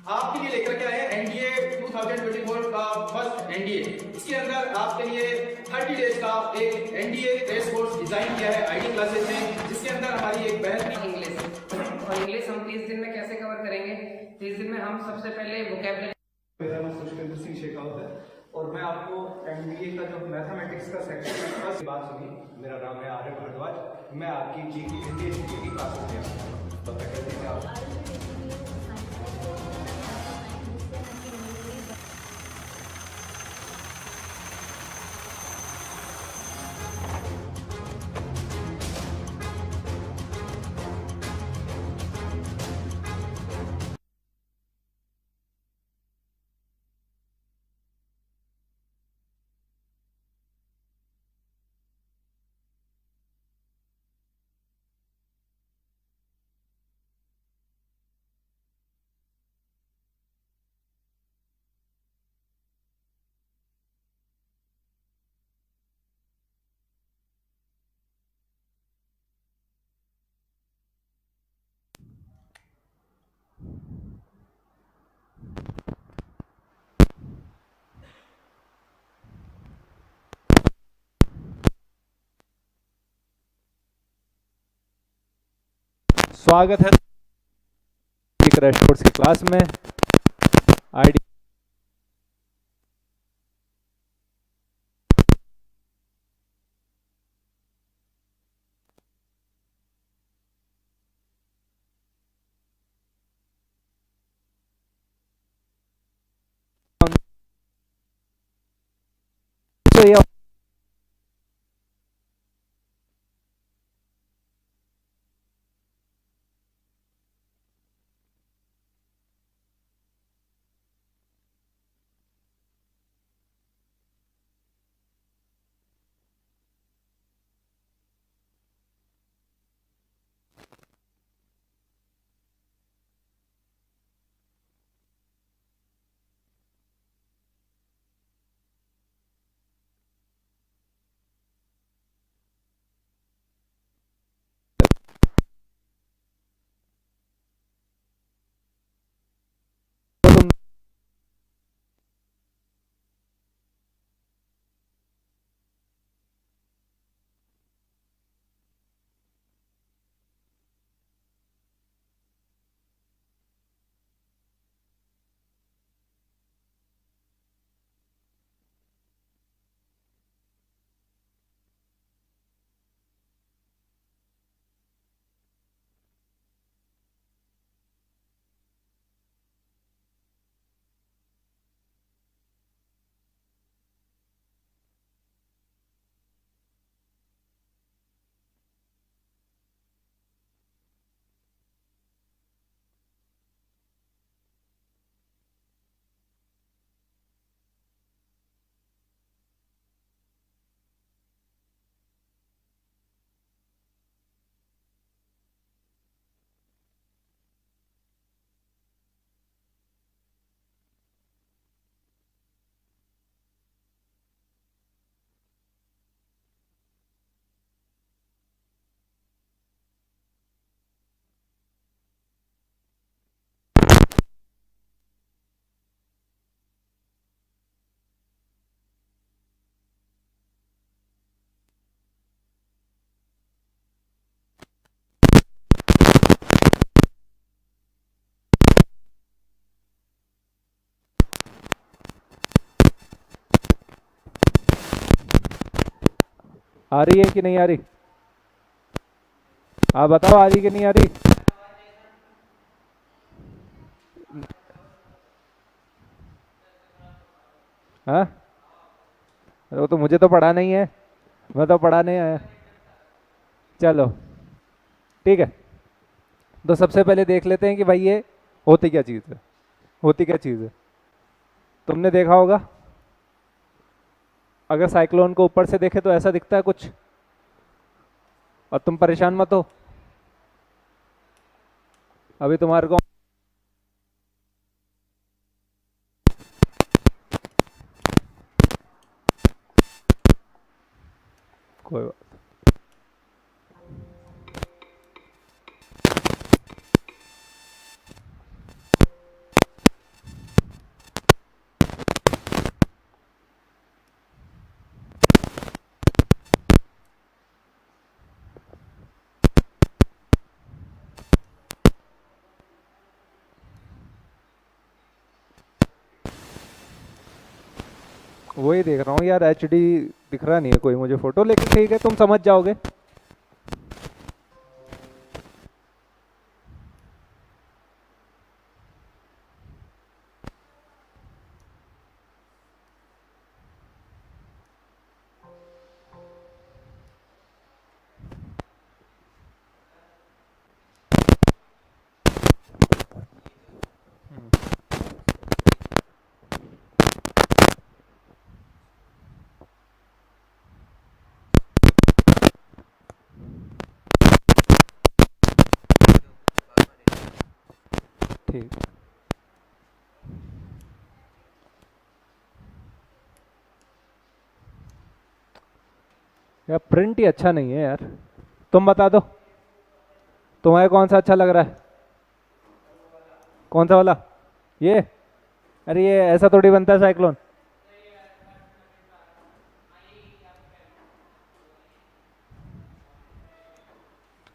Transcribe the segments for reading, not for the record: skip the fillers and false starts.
आपके लिए लेकर के आए हैं एनडीए 2024 का फर्स्ट एनडीए। इसके अंदर आपके लिए 30 डेज का एक एनडीए क्रैश कोर्स डिजाइन किया है आईडी क्लासेस में, जिसके अंदर हमारी एक बेहतरीन इंग्लिश हम 30 दिन में कैसे कवर करेंगे। 30 दिन में हम सबसे पहले वोकैबुलरी। मेरा नाम सुष्पेंद्र सिंह शेखावत है और मैं आपको एमबीए का जो मैथमेटिक्स का सेक्शन है बस बात सुनी। मेरा नाम है आर्य भारद्वाज, मैं आपकी जीके हिंदी जीके की क्लासेस में तो फैकल्टी में आप स्वागत है क्रैश कोर्स की क्लास में। आईडी तो ये तुम आ रही है कि नहीं आ रही? आप बताओ, आ रही कि नहीं आ रही? हाँ, वो तो मुझे तो पढ़ा नहीं है, मैं तो पढ़ाने आया। चलो ठीक है, तो सबसे पहले देख लेते हैं कि भाई ये होती क्या चीज़ है। होती क्या चीज़ है तुमने देखा होगा, अगर साइक्लोन को ऊपर से देखे तो ऐसा दिखता है कुछ, और तुम परेशान मत हो, अभी तुम्हारे को कोई बात। वही देख रहा हूँ यार, एचडी दिख रहा नहीं है कोई मुझे फोटो, लेकिन ठीक है तुम समझ जाओगे। ठीक, यार प्रिंट ही अच्छा नहीं है यार, तुम बता दो तुम्हें कौन सा अच्छा लग रहा है। कौन सा वाला? ये? अरे ये ऐसा थोड़ी बनता है साइक्लोन।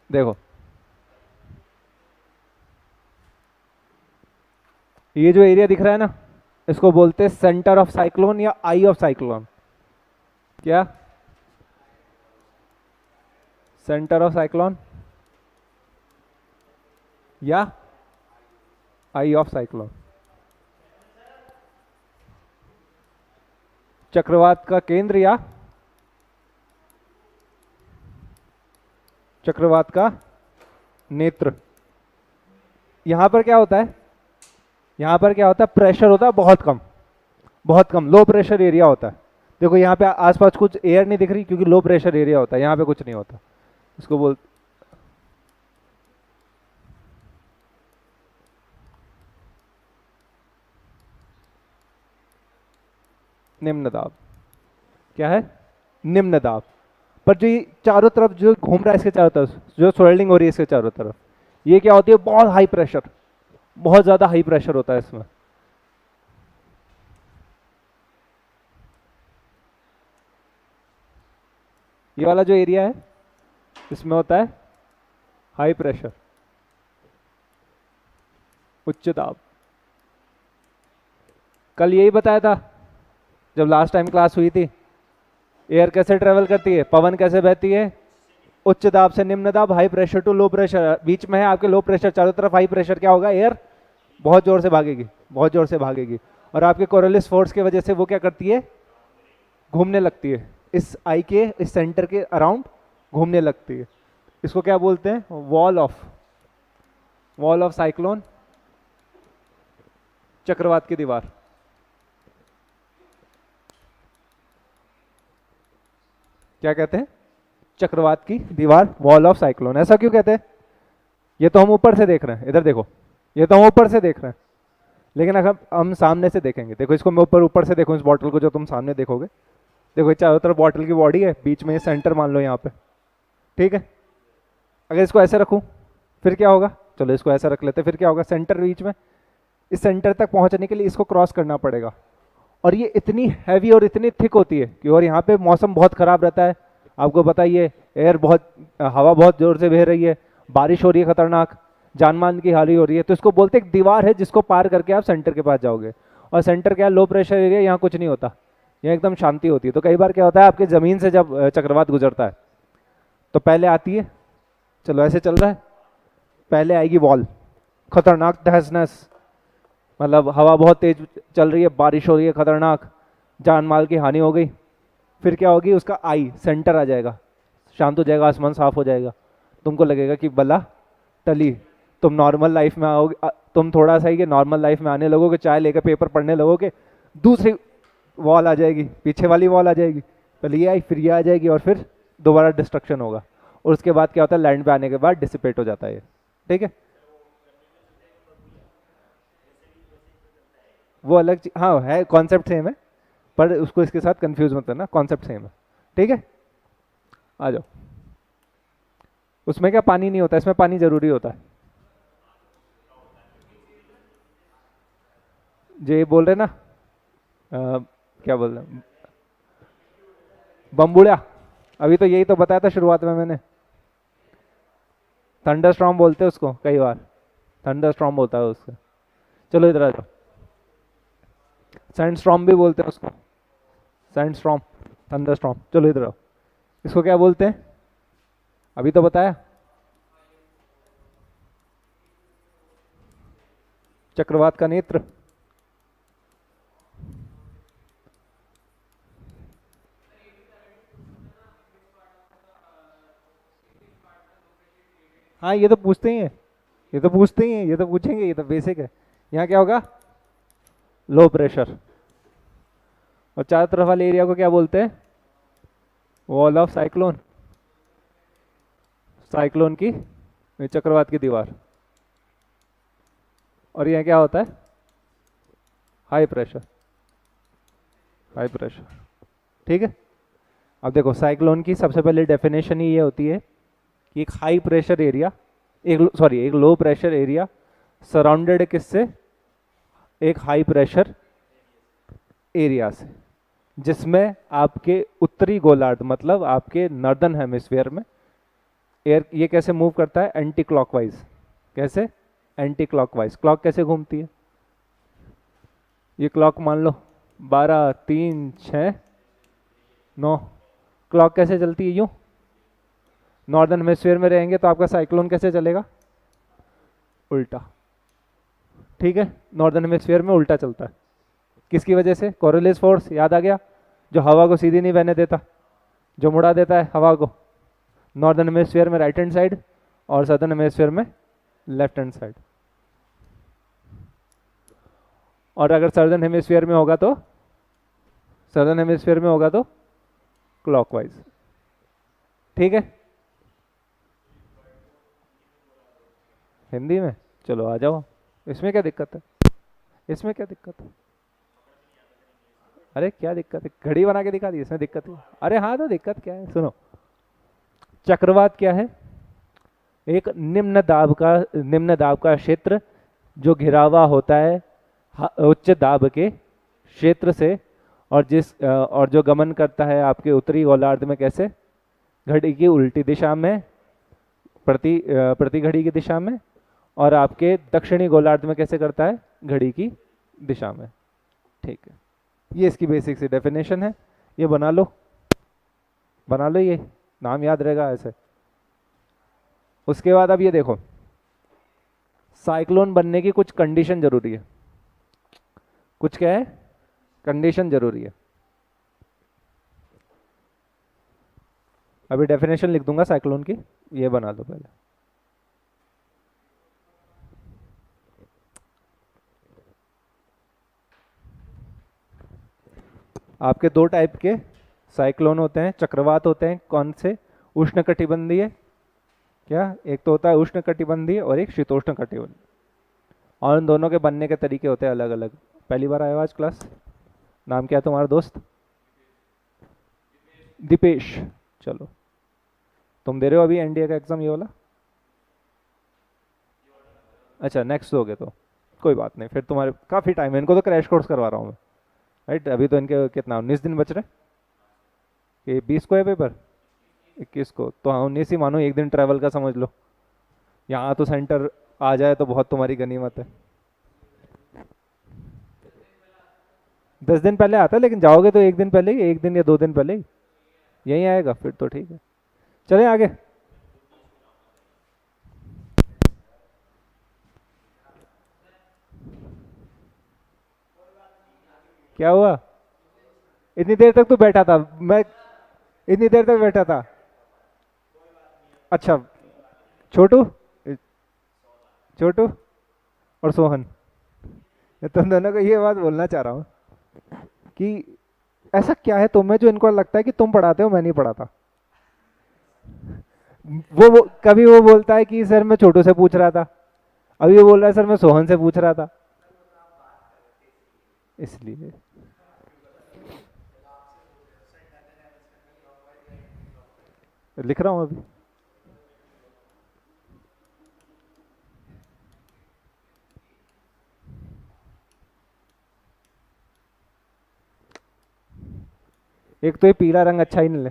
देखो ये जो एरिया दिख रहा है ना, इसको बोलते हैं सेंटर ऑफ साइक्लोन या आई ऑफ साइक्लोन। क्या? सेंटर ऑफ साइक्लोन या आई ऑफ साइक्लोन। चक्रवात का केंद्र या चक्रवात का नेत्र। यहां पर क्या होता है, यहां पर क्या होता है, प्रेशर होता है बहुत कम, बहुत कम, लो प्रेशर एरिया होता है। देखो यहाँ पे आसपास कुछ एयर नहीं दिख रही क्योंकि लो प्रेशर एरिया होता है, यहाँ पे कुछ नहीं होता। इसको बोल निम्न दाब। क्या है? निम्न दाब। पर जो ये चारों तरफ जो घूम रहा है, इसके चारों तरफ जो स्वेलिंग हो रही है इसके चारों तरफ, ये क्या होती है, बहुत हाई प्रेशर, बहुत ज्यादा हाई प्रेशर होता है इसमें। ये वाला जो एरिया है इसमें होता है हाई प्रेशर, उच्च दाब। कल यही बताया था जब लास्ट टाइम क्लास हुई थी। एयर कैसे ट्रेवल करती है, पवन कैसे बहती है, उच्च दाब से निम्न दाब, high pressure to low pressure. बीच में है आपके लो प्रेशर, चारों तरफ हाई प्रेशर। क्या होगा, एयर बहुत जोर से भागेगी, बहुत जोर से भागेगी, और आपके कोरोलिस फोर्स की वजह से वो क्या करती है, घूमने लगती है, इस आई के इस सेंटर के अराउंड घूमने लगती है। इसको क्या बोलते हैं, वॉल ऑफ साइक्लोन, चक्रवात की दीवार। क्या कहते हैं, चक्रवात की दीवार, वॉल ऑफ साइक्लोन। ऐसा क्यों कहते हैं? ये तो हम ऊपर से देख रहे हैं, इधर देखो, ये तो हम ऊपर से देख रहे हैं, लेकिन अगर हम सामने से देखेंगे, देखो इसको मैं ऊपर से देखूं, इस बॉटल को जो तुम सामने देखोगे, देखो ये चारों तरफ बॉटल की बॉडी है, बीच में ये सेंटर मान लो यहाँ पे, ठीक है। अगर इसको ऐसे रखूं फिर क्या होगा, चलो इसको ऐसा रख लेते हैं, फिर क्या होगा, सेंटर बीच में, इस सेंटर तक पहुंचने के लिए इसको क्रॉस करना पड़ेगा। और ये इतनी हैवी और इतनी थिक होती है कि, और यहाँ पे मौसम बहुत खराब रहता है, आपको बताइए, एयर बहुत, हवा बहुत जोर से बह रही है, बारिश हो रही है खतरनाक, जानमान की हानि हो रही है, तो इसको बोलते एक दीवार है जिसको पार करके आप सेंटर के पास जाओगे। और सेंटर क्या है, लो प्रेशर एरिया, यहाँ कुछ नहीं होता, यहाँ एकदम शांति होती है। तो कई बार क्या होता है, आपके जमीन से जब चक्रवात गुजरता है तो पहले आती है, चलो ऐसे चल रहा है, पहले आएगी वॉल, खतरनाक तहस नहस, मतलब हवा बहुत तेज चल रही है, बारिश हो रही है खतरनाक, जान माल की हानि हो गई। फिर क्या होगी, उसका आई सेंटर आ जाएगा, शांत हो जाएगा, आसमान साफ हो जाएगा, तुमको लगेगा कि बला टली, तुम नॉर्मल लाइफ में आओगे, तुम थोड़ा सा ही नॉर्मल लाइफ में आने लगोगे, चाय लेकर पेपर पढ़ने लगोगे, दूसरी वॉल आ जाएगी, पीछे वाली वॉल आ जाएगी, पहले ये आई फिर ये आ जाएगी, और फिर दोबारा डिस्ट्रक्शन होगा। और उसके बाद क्या होता है, लैंड पे आने के बाद डिसिपेट हो जाता है ये, ठीक है। वो अलग हाँ है, कॉन्सेप्ट सेम है, पर उसको इसके साथ कंफ्यूज मत करना, कॉन्सेप्ट सेम है, ठीक है। आ जाओ, उसमें क्या पानी नहीं होता, इसमें पानी जरूरी होता है। जो ये बोल रहे ना, क्या बोल रहे, बम्बुड़ा, अभी तो यही तो बताया था शुरुआत में मैंने, थंडर स्टॉर्म बोलते हैं उसको, कई बार थंडर स्टॉर्म बोलता है उसको। चलो इधर आ जाओ, सैंड स्टॉर्म भी बोलते हैं उसको, सैंडस्टॉर्म, थंडरस्टॉर्म। चलो इधर आओ, इसको क्या बोलते हैं? अभी तो बताया, चक्रवात का नेत्र। हाँ ये तो पूछते ही हैं, ये तो पूछते ही हैं, ये तो पूछेंगे, ये तो बेसिक है। यहाँ क्या होगा? Low pressure. और चारों तरफ वाले एरिया को क्या बोलते हैं? वॉल ऑफ साइक्लोन, साइक्लोन की, चक्रवात की दीवार। और यहाँ क्या होता है? High pressure, high pressure. ठीक है। अब देखो साइक्लोन की सबसे पहले डेफिनेशन ही ये होती है कि एक हाई प्रेशर एरिया, एक लो प्रेशर एरिया सराउंडेड किससे? एक हाई प्रेशर एरिया से, जिसमें आपके उत्तरी गोलार्ध मतलब आपके नॉर्दर्न हेमिस्फीयर में एयर ये कैसे मूव करता है? Anti clockwise. कैसे? Anti clockwise. क्लॉक कैसे घूमती है? ये क्लॉक मान लो 12, 3, 6, 9। क्लॉक कैसे चलती है? यूं। नॉर्दर्न हेमिस्फीयर में रहेंगे तो आपका साइक्लोन कैसे चलेगा? उल्टा। ठीक है, नॉर्दर्न हेमिस्फीयर में उल्टा चलता है। किसकी वजह से? कोरियोलिस फोर्स, याद आ गया, जो हवा को सीधी नहीं बहने देता, जो मुड़ा देता है हवा को। नॉर्दर्न हेमिस्फीयर में राइट हैंड साइड और सदर्न हेमिस्फीयर में लेफ्ट हैंड साइड। और अगर सदर्न हेमिस्फीयर में होगा तो, सदर्न हेमिस्फीयर में होगा तो क्लॉकवाइज। ठीक है, हिंदी में चलो आ जाओ, इसमें क्या दिक्कत है? इसमें क्या दिक्कत है? अरे क्या दिक्कत है? घड़ी बना के दिखा दी, इसमें दिक्कत है? अरे हाँ तो दिक्कत क्या है? सुनो, चक्रवात क्या है? एक निम्न दाब का क्षेत्र जो घिरा हुआ होता है उच्च दाब के क्षेत्र से, और जो गमन करता है आपके उत्तरी गोलार्ध में कैसे? घड़ी की उल्टी दिशा में, प्रति घड़ी की दिशा में, और आपके दक्षिणी गोलार्ध में कैसे करता है? घड़ी की दिशा में। ठीक है, ये इसकी बेसिक सी डेफिनेशन है, ये बना लो, बना लो, ये नाम याद रहेगा ऐसे। उसके बाद अब ये देखो, साइक्लोन बनने की कुछ कंडीशन जरूरी है। कुछ क्या है? कंडीशन जरूरी है। अभी डेफिनेशन लिख दूंगा साइक्लोन की, ये बना दो पहले। आपके दो टाइप के साइक्लोन होते हैं, चक्रवात होते हैं। कौन से? उष्णकटिबंधीय। क्या? एक तो होता है उष्णकटिबंधीय और एक शीतोष्णकटिबंधीय, और उन दोनों के बनने के तरीके होते हैं अलग अलग। पहली बार आया आज क्लास? नाम क्या है तुम्हारा दोस्त? दीपेश। चलो, तुम दे रहे हो अभी एनडीए का एग्जाम, ये वाला? अच्छा, नेक्स्ट दोगे तो कोई बात नहीं, फिर तुम्हारे काफ़ी टाइम है। इनको तो क्रैश कोर्स करवा रहा हूँ मैं, राइट? अभी तो इनके कितना 19 दिन बच रहे, ये 20 को है पेपर, 21 को, तो हाँ 19 ही मानो, एक दिन ट्रैवल का समझ लो। यहाँ तो सेंटर आ जाए तो बहुत तुम्हारी गनीमत है। 10 दिन पहले आता है, लेकिन जाओगे तो एक दिन पहले ही, 1 दिन या 2 दिन पहले ही यहीं आएगा, फिर तो ठीक है। चलें आगे। क्या हुआ? इतनी देर तक तो बैठा था मैं, इतनी देर तक बैठा था। अच्छा, छोटू, छोटू और सोहन, तुम दोनों को ये बात बोलना चाह रहा हूँ कि ऐसा क्या है तुम्हें जो इनको लगता है कि तुम पढ़ाते हो, मैं नहीं पढ़ाता। वो कभी वो बोलता है कि सर मैं छोटू से पूछ रहा था, अभी वो बोल रहा है सर मैं सोहन से पूछ रहा था, इसलिए। लिख रहा हूं अभी। एक तो ये पीला रंग अच्छा ही नहीं ले।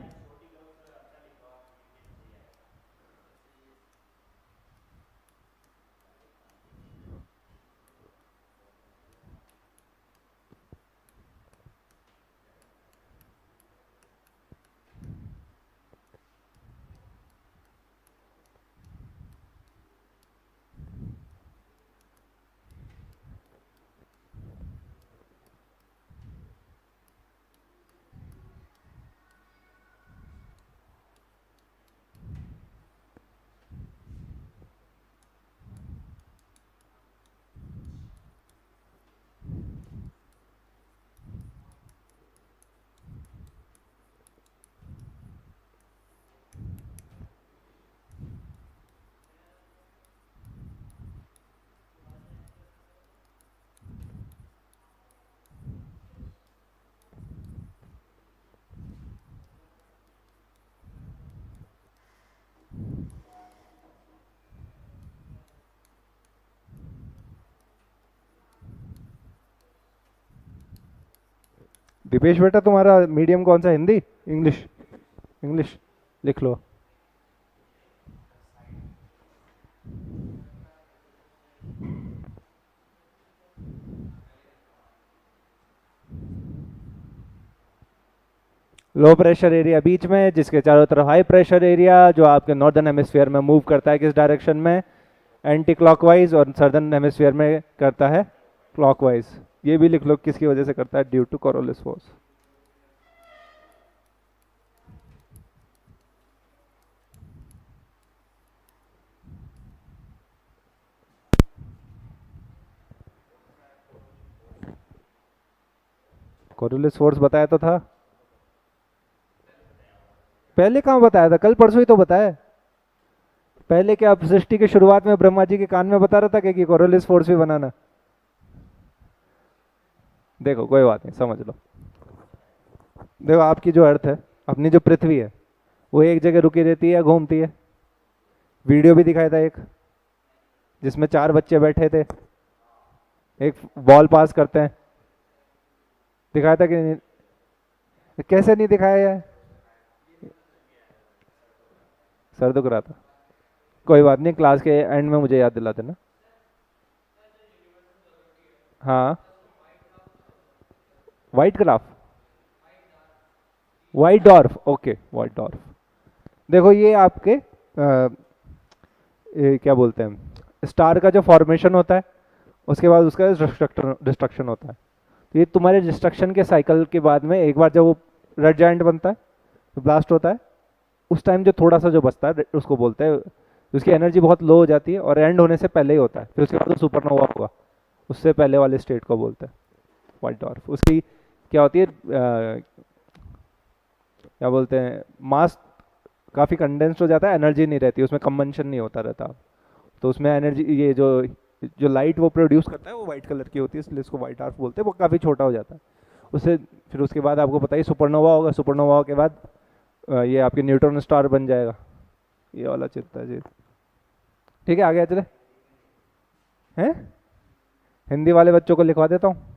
दीपेश बेटा तुम्हारा मीडियम कौन सा, हिंदी इंग्लिश? इंग्लिश लिख लो। लो प्रेशर एरिया बीच में, जिसके चारों तरफ हाई प्रेशर एरिया, जो आपके नॉर्दर्न हेमिस्फीयर में मूव करता है किस डायरेक्शन में, एंटी क्लॉकवाइज, और सदर्न हेमिस्फीयर में करता है क्लॉकवाइज। ये भी लिख लो किसकी वजह से करता है, due to Coriolis force. Coriolis force बताया तो था, पहले कहाँ बताया था, कल परसों ही तो बताया। पहले क्या सृष्टि के शुरुआत में ब्रह्मा जी के कान में बता रहा था कि कोरोलिस फोर्स भी बनाना। देखो कोई बात नहीं, समझ लो। देखो आपकी जो अर्थ है, अपनी जो पृथ्वी है, वो एक जगह रुकी रहती है या घूमती है? वीडियो भी दिखाया था एक, जिसमें 4 बच्चे बैठे थे, एक बॉल पास करते हैं, दिखाया था कि नहीं? कैसे नहीं दिखाया है? सर दुख रहा था, कोई बात नहीं, क्लास के एंड में मुझे याद दिला देना। हाँ, white graph, white dwarf, okay white dwarf. देखो ये आपके क्या बोलते हैं, स्टार का जो फॉर्मेशन होता है, उसके बाद उसका डिस्ट्रक्शन होता है। तो ये तुम्हारे डिस्ट्रक्शन के साइकिल के बाद में एक बार जब वो रेड जायंट बनता है, तो ब्लास्ट होता है, उस टाइम जो थोड़ा सा जो बचता है उसको बोलते हैं, उसकी एनर्जी बहुत लो हो जाती है और एंड होने से पहले ही होता है, फिर उसके बाद वो सुपरनोवा होगा, उससे पहले वाले स्टेट को बोलते हैं व्हाइट डॉर्फ। उसकी क्या होती है, क्या बोलते हैं, मास काफ़ी कंडेंस्ड हो जाता है, एनर्जी नहीं रहती उसमें, कंबंशन नहीं होता रहता, तो उसमें एनर्जी, ये जो लाइट वो प्रोड्यूस करता है वो वाइट कलर की होती है, इसलिए इसको व्हाइट डॉर्फ बोलते हैं। वो काफ़ी छोटा हो जाता है उससे, फिर उसके बाद आपको पता ही सुपरनोवा होगा, सुपरनोवा के बाद ये आपके न्यूट्रॉन स्टार बन जाएगा, ये वाला चित्र है जी। ठीक है, आगे चले हैं, हिंदी वाले बच्चों को लिखवा देता हूँ।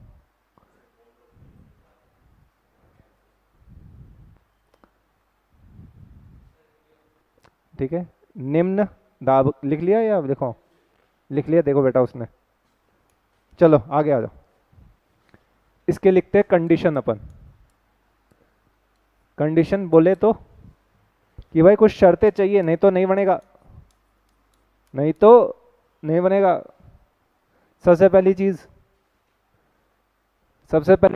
ठीक है, निम्न दाब लिख लिया या लिखो? लिख लिया, देखो बेटा उसने। चलो आगे आ जाओ, इसके लिखते हैं कंडीशन अपन। कंडीशन बोले तो कि भाई कुछ शर्तें चाहिए, नहीं तो नहीं बनेगा, नहीं तो नहीं बनेगा। सबसे पहली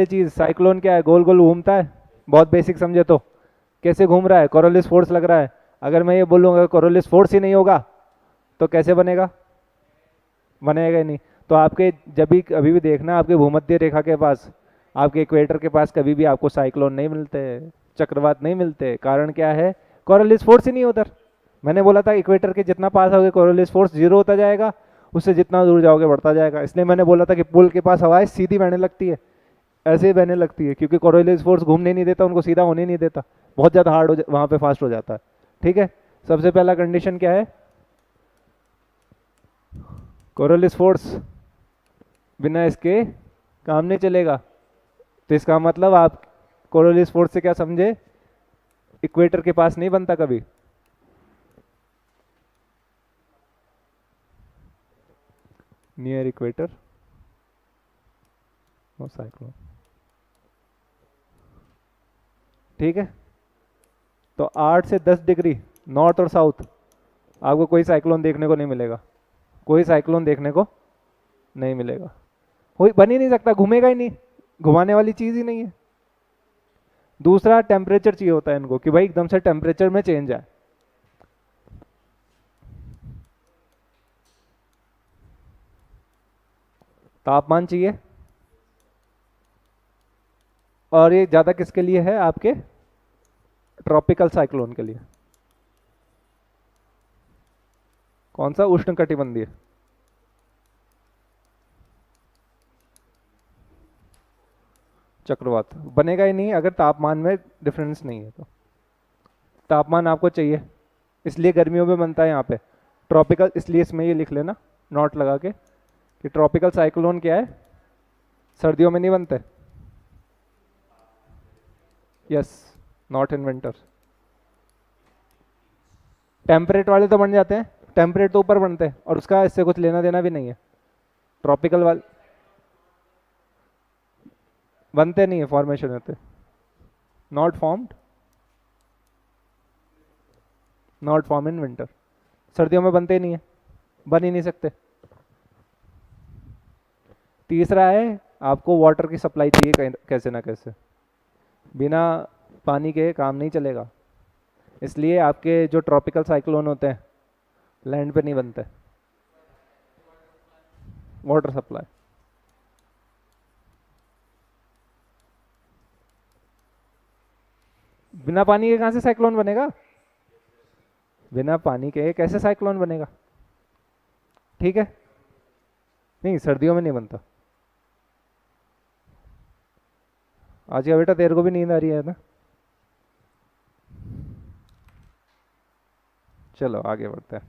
चीज साइक्लोन क्या है, गोल गोल घूमता है, बहुत बेसिक समझे तो। कैसे घूम रहा है, कोरोलिस फोर्स लग रहा है। अगर मैं ये बोलूँगा कोरोलिस फोर्स ही नहीं होगा तो कैसे बनेगा, बनेगा ही नहीं। तो आपके जब भी कभी भी देखना, आपके भूमध्य रेखा के पास, आपके इक्वेटर के पास कभी भी आपको साइक्लोन नहीं मिलते, चक्रवात नहीं मिलते। कारण क्या है, कोरोलिस फोर्स ही नहीं उधर। मैंने बोला था इक्वेटर के जितना पास आओगे कोरोलिस फोर्स 0 होता जाएगा, उससे जितना दूर जाओगे बढ़ता जाएगा। इसलिए मैंने बोला था कि पुल के पास हवाएं सीधी बहने लगती है, ऐसे ही बहने लगती है, क्योंकि कोरोलिस फोर्स घूमने नहीं देता, उनको सीधा होने नहीं देता, बहुत ज़्यादा हार्ड हो वहाँ पे फास्ट हो जाता है। ठीक है, सबसे पहला कंडीशन क्या है, कोरोलिस फोर्स बिना इसके काम नहीं चलेगा। तो इसका मतलब आप कोरोलिस फोर्स से क्या समझे, इक्वेटर के पास नहीं बनता कभी। Near equator no cyclone. ठीक है, तो 8 से 10 डिग्री नॉर्थ और साउथ आपको कोई साइक्लोन देखने को नहीं मिलेगा, कोई साइक्लोन देखने को नहीं मिलेगा, कोई बन ही नहीं सकता, घूमेगा ही नहीं, घुमाने वाली चीज ही नहीं है। दूसरा, टेम्परेचर चाहिए होता है इनको कि भाई एकदम से टेम्परेचर में चेंज आए। तापमान चाहिए, और ये ज्यादा किसके लिए है, आपके ट्रॉपिकल साइक्लोन के लिए। कौन सा, उष्णकटिबंधीय। चक्रवात बनेगा ही नहीं अगर तापमान में डिफरेंस नहीं है। तो तापमान आपको चाहिए, इसलिए गर्मियों में बनता है यहाँ पे ट्रॉपिकल। इसलिए इसमें ये लिख लेना नोट लगा के कि ट्रॉपिकल साइक्लोन क्या है, सर्दियों में नहीं बनते। Yes, not in winter. Temperate वाले तो बन जाते हैं, टेम्परेट तो ऊपर बनते हैं और उसका इससे कुछ लेना देना भी नहीं है। ट्रॉपिकल वाले बनते नहीं है, फॉर्मेशन होते, not formed, not form in winter. सर्दियों में बनते ही नहीं है, बन ही नहीं सकते। तीसरा है आपको वाटर की सप्लाई चाहिए कैसे ना कैसे, बिना पानी के काम नहीं चलेगा। इसलिए आपके जो ट्रॉपिकल साइक्लोन होते हैं लैंड पे नहीं बनते। वाटर सप्लाई, बिना पानी के कहां से साइक्लोन बनेगा? बिना पानी के कैसे साइक्लोन बनेगा? ठीक है, नहीं सर्दियों में नहीं बनता। आज का बेटा तेरे को भी नींद आ रही है ना? चलो आगे बढ़ते हैं।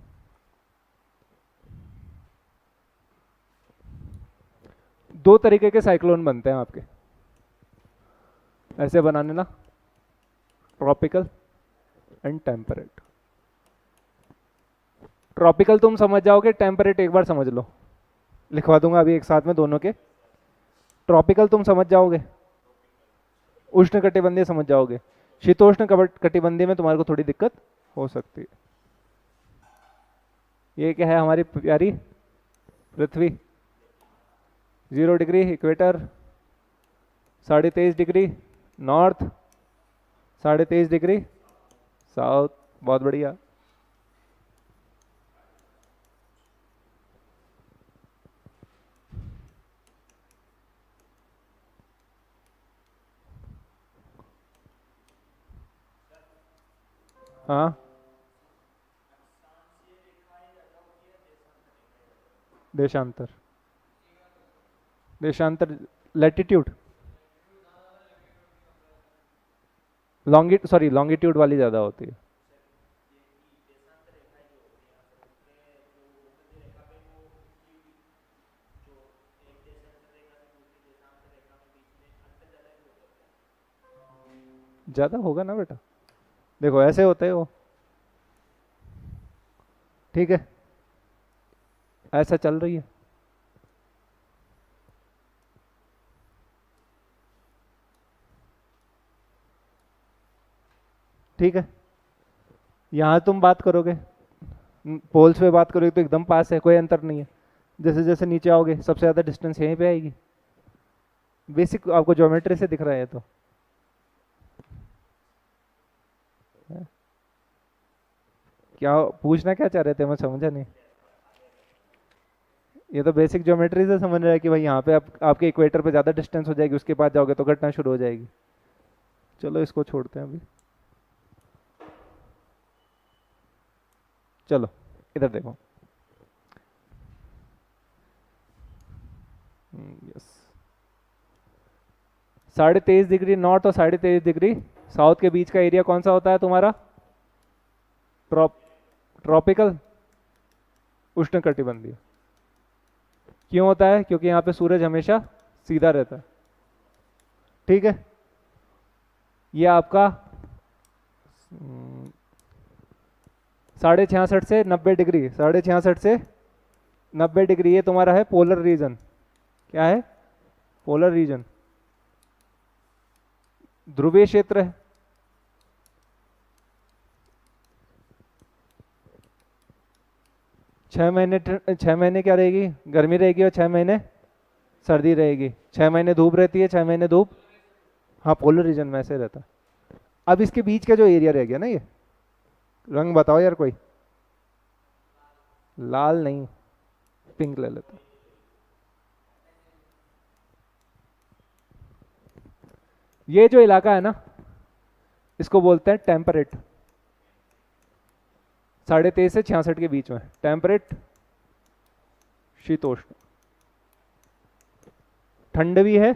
दो तरीके के साइक्लोन बनते हैं आपके ऐसे बनाने ना, ट्रॉपिकल एंड टेम्परेट। ट्रॉपिकल तुम समझ जाओगे, टेम्परेट एक बार समझ लो, लिखवा दूंगा अभी एक साथ में दोनों के। ट्रॉपिकल तुम समझ जाओगे, उष्ण कटिबंधीय समझ जाओगे, शीतोष्ण कटिबंधीय में तुम्हारे को थोड़ी दिक्कत हो सकती है। ये क्या है हमारी प्यारी पृथ्वी, 0 degree equator, 23.5 degree north, 23.5 degree south. बहुत बढ़िया। हाँ, देशांतर, देशांतर लैटिट्यूड, लॉन्गिट्यूड वाली ज़्यादा होती है। ज़्यादा होगा ना बेटा, देखो ऐसे होते हैं वो, ठीक है, ऐसा चल रही है। ठीक है, यहाँ तुम बात करोगे, पोल्स पे बात करोगे तो एकदम पास है, कोई अंतर नहीं है। जैसे जैसे नीचे आओगे सबसे ज़्यादा डिस्टेंस यहीं पे आएगी। बेसिक आपको ज्योमेट्री से दिख रहा है तो क्या पूछना क्या चाह रहे थे, मैं समझा नहीं। ये तो बेसिक ज्योमेट्री से समझ रहा है कि भाई यहाँ पे आपके इक्वेटर पे ज़्यादा डिस्टेंस हो जाएगी, उसके बाद जाओगे तो घटना शुरू हो जाएगी। चलो इसको छोड़ते हैं अभी। चलो इधर देखो, यस, 23.5 डिग्री नॉर्थ और 23.5 डिग्री साउथ के बीच का एरिया कौन सा होता है तुम्हारा? ट्रॉपिकल, उष्णकटिबंधीय। क्यों होता है? क्योंकि यहाँ पे सूरज हमेशा सीधा रहता है। ठीक है, ये आपका 66.5 से 90 डिग्री, 66.5 से 90 डिग्री ये तुम्हारा है पोलर रीजन। क्या है? पोलर रीजन, ध्रुवीय क्षेत्र है। छह महीने क्या रहेगी? गर्मी रहेगी और 6 महीने सर्दी रहेगी। 6 महीने धूप रहती है, 6 महीने धूप, हाँ पोलर रीजन में ऐसे रहता है। अब इसके बीच का जो एरिया रह गया ना, ये रंग बताओ यार कोई। लाल नहीं, पिंक ले लेते। ये जो इलाका है ना, इसको बोलते हैं टेम्परेट। 23.5 से 66 के बीच में टेम्परेट, शीतोष्ण। ठंड भी है,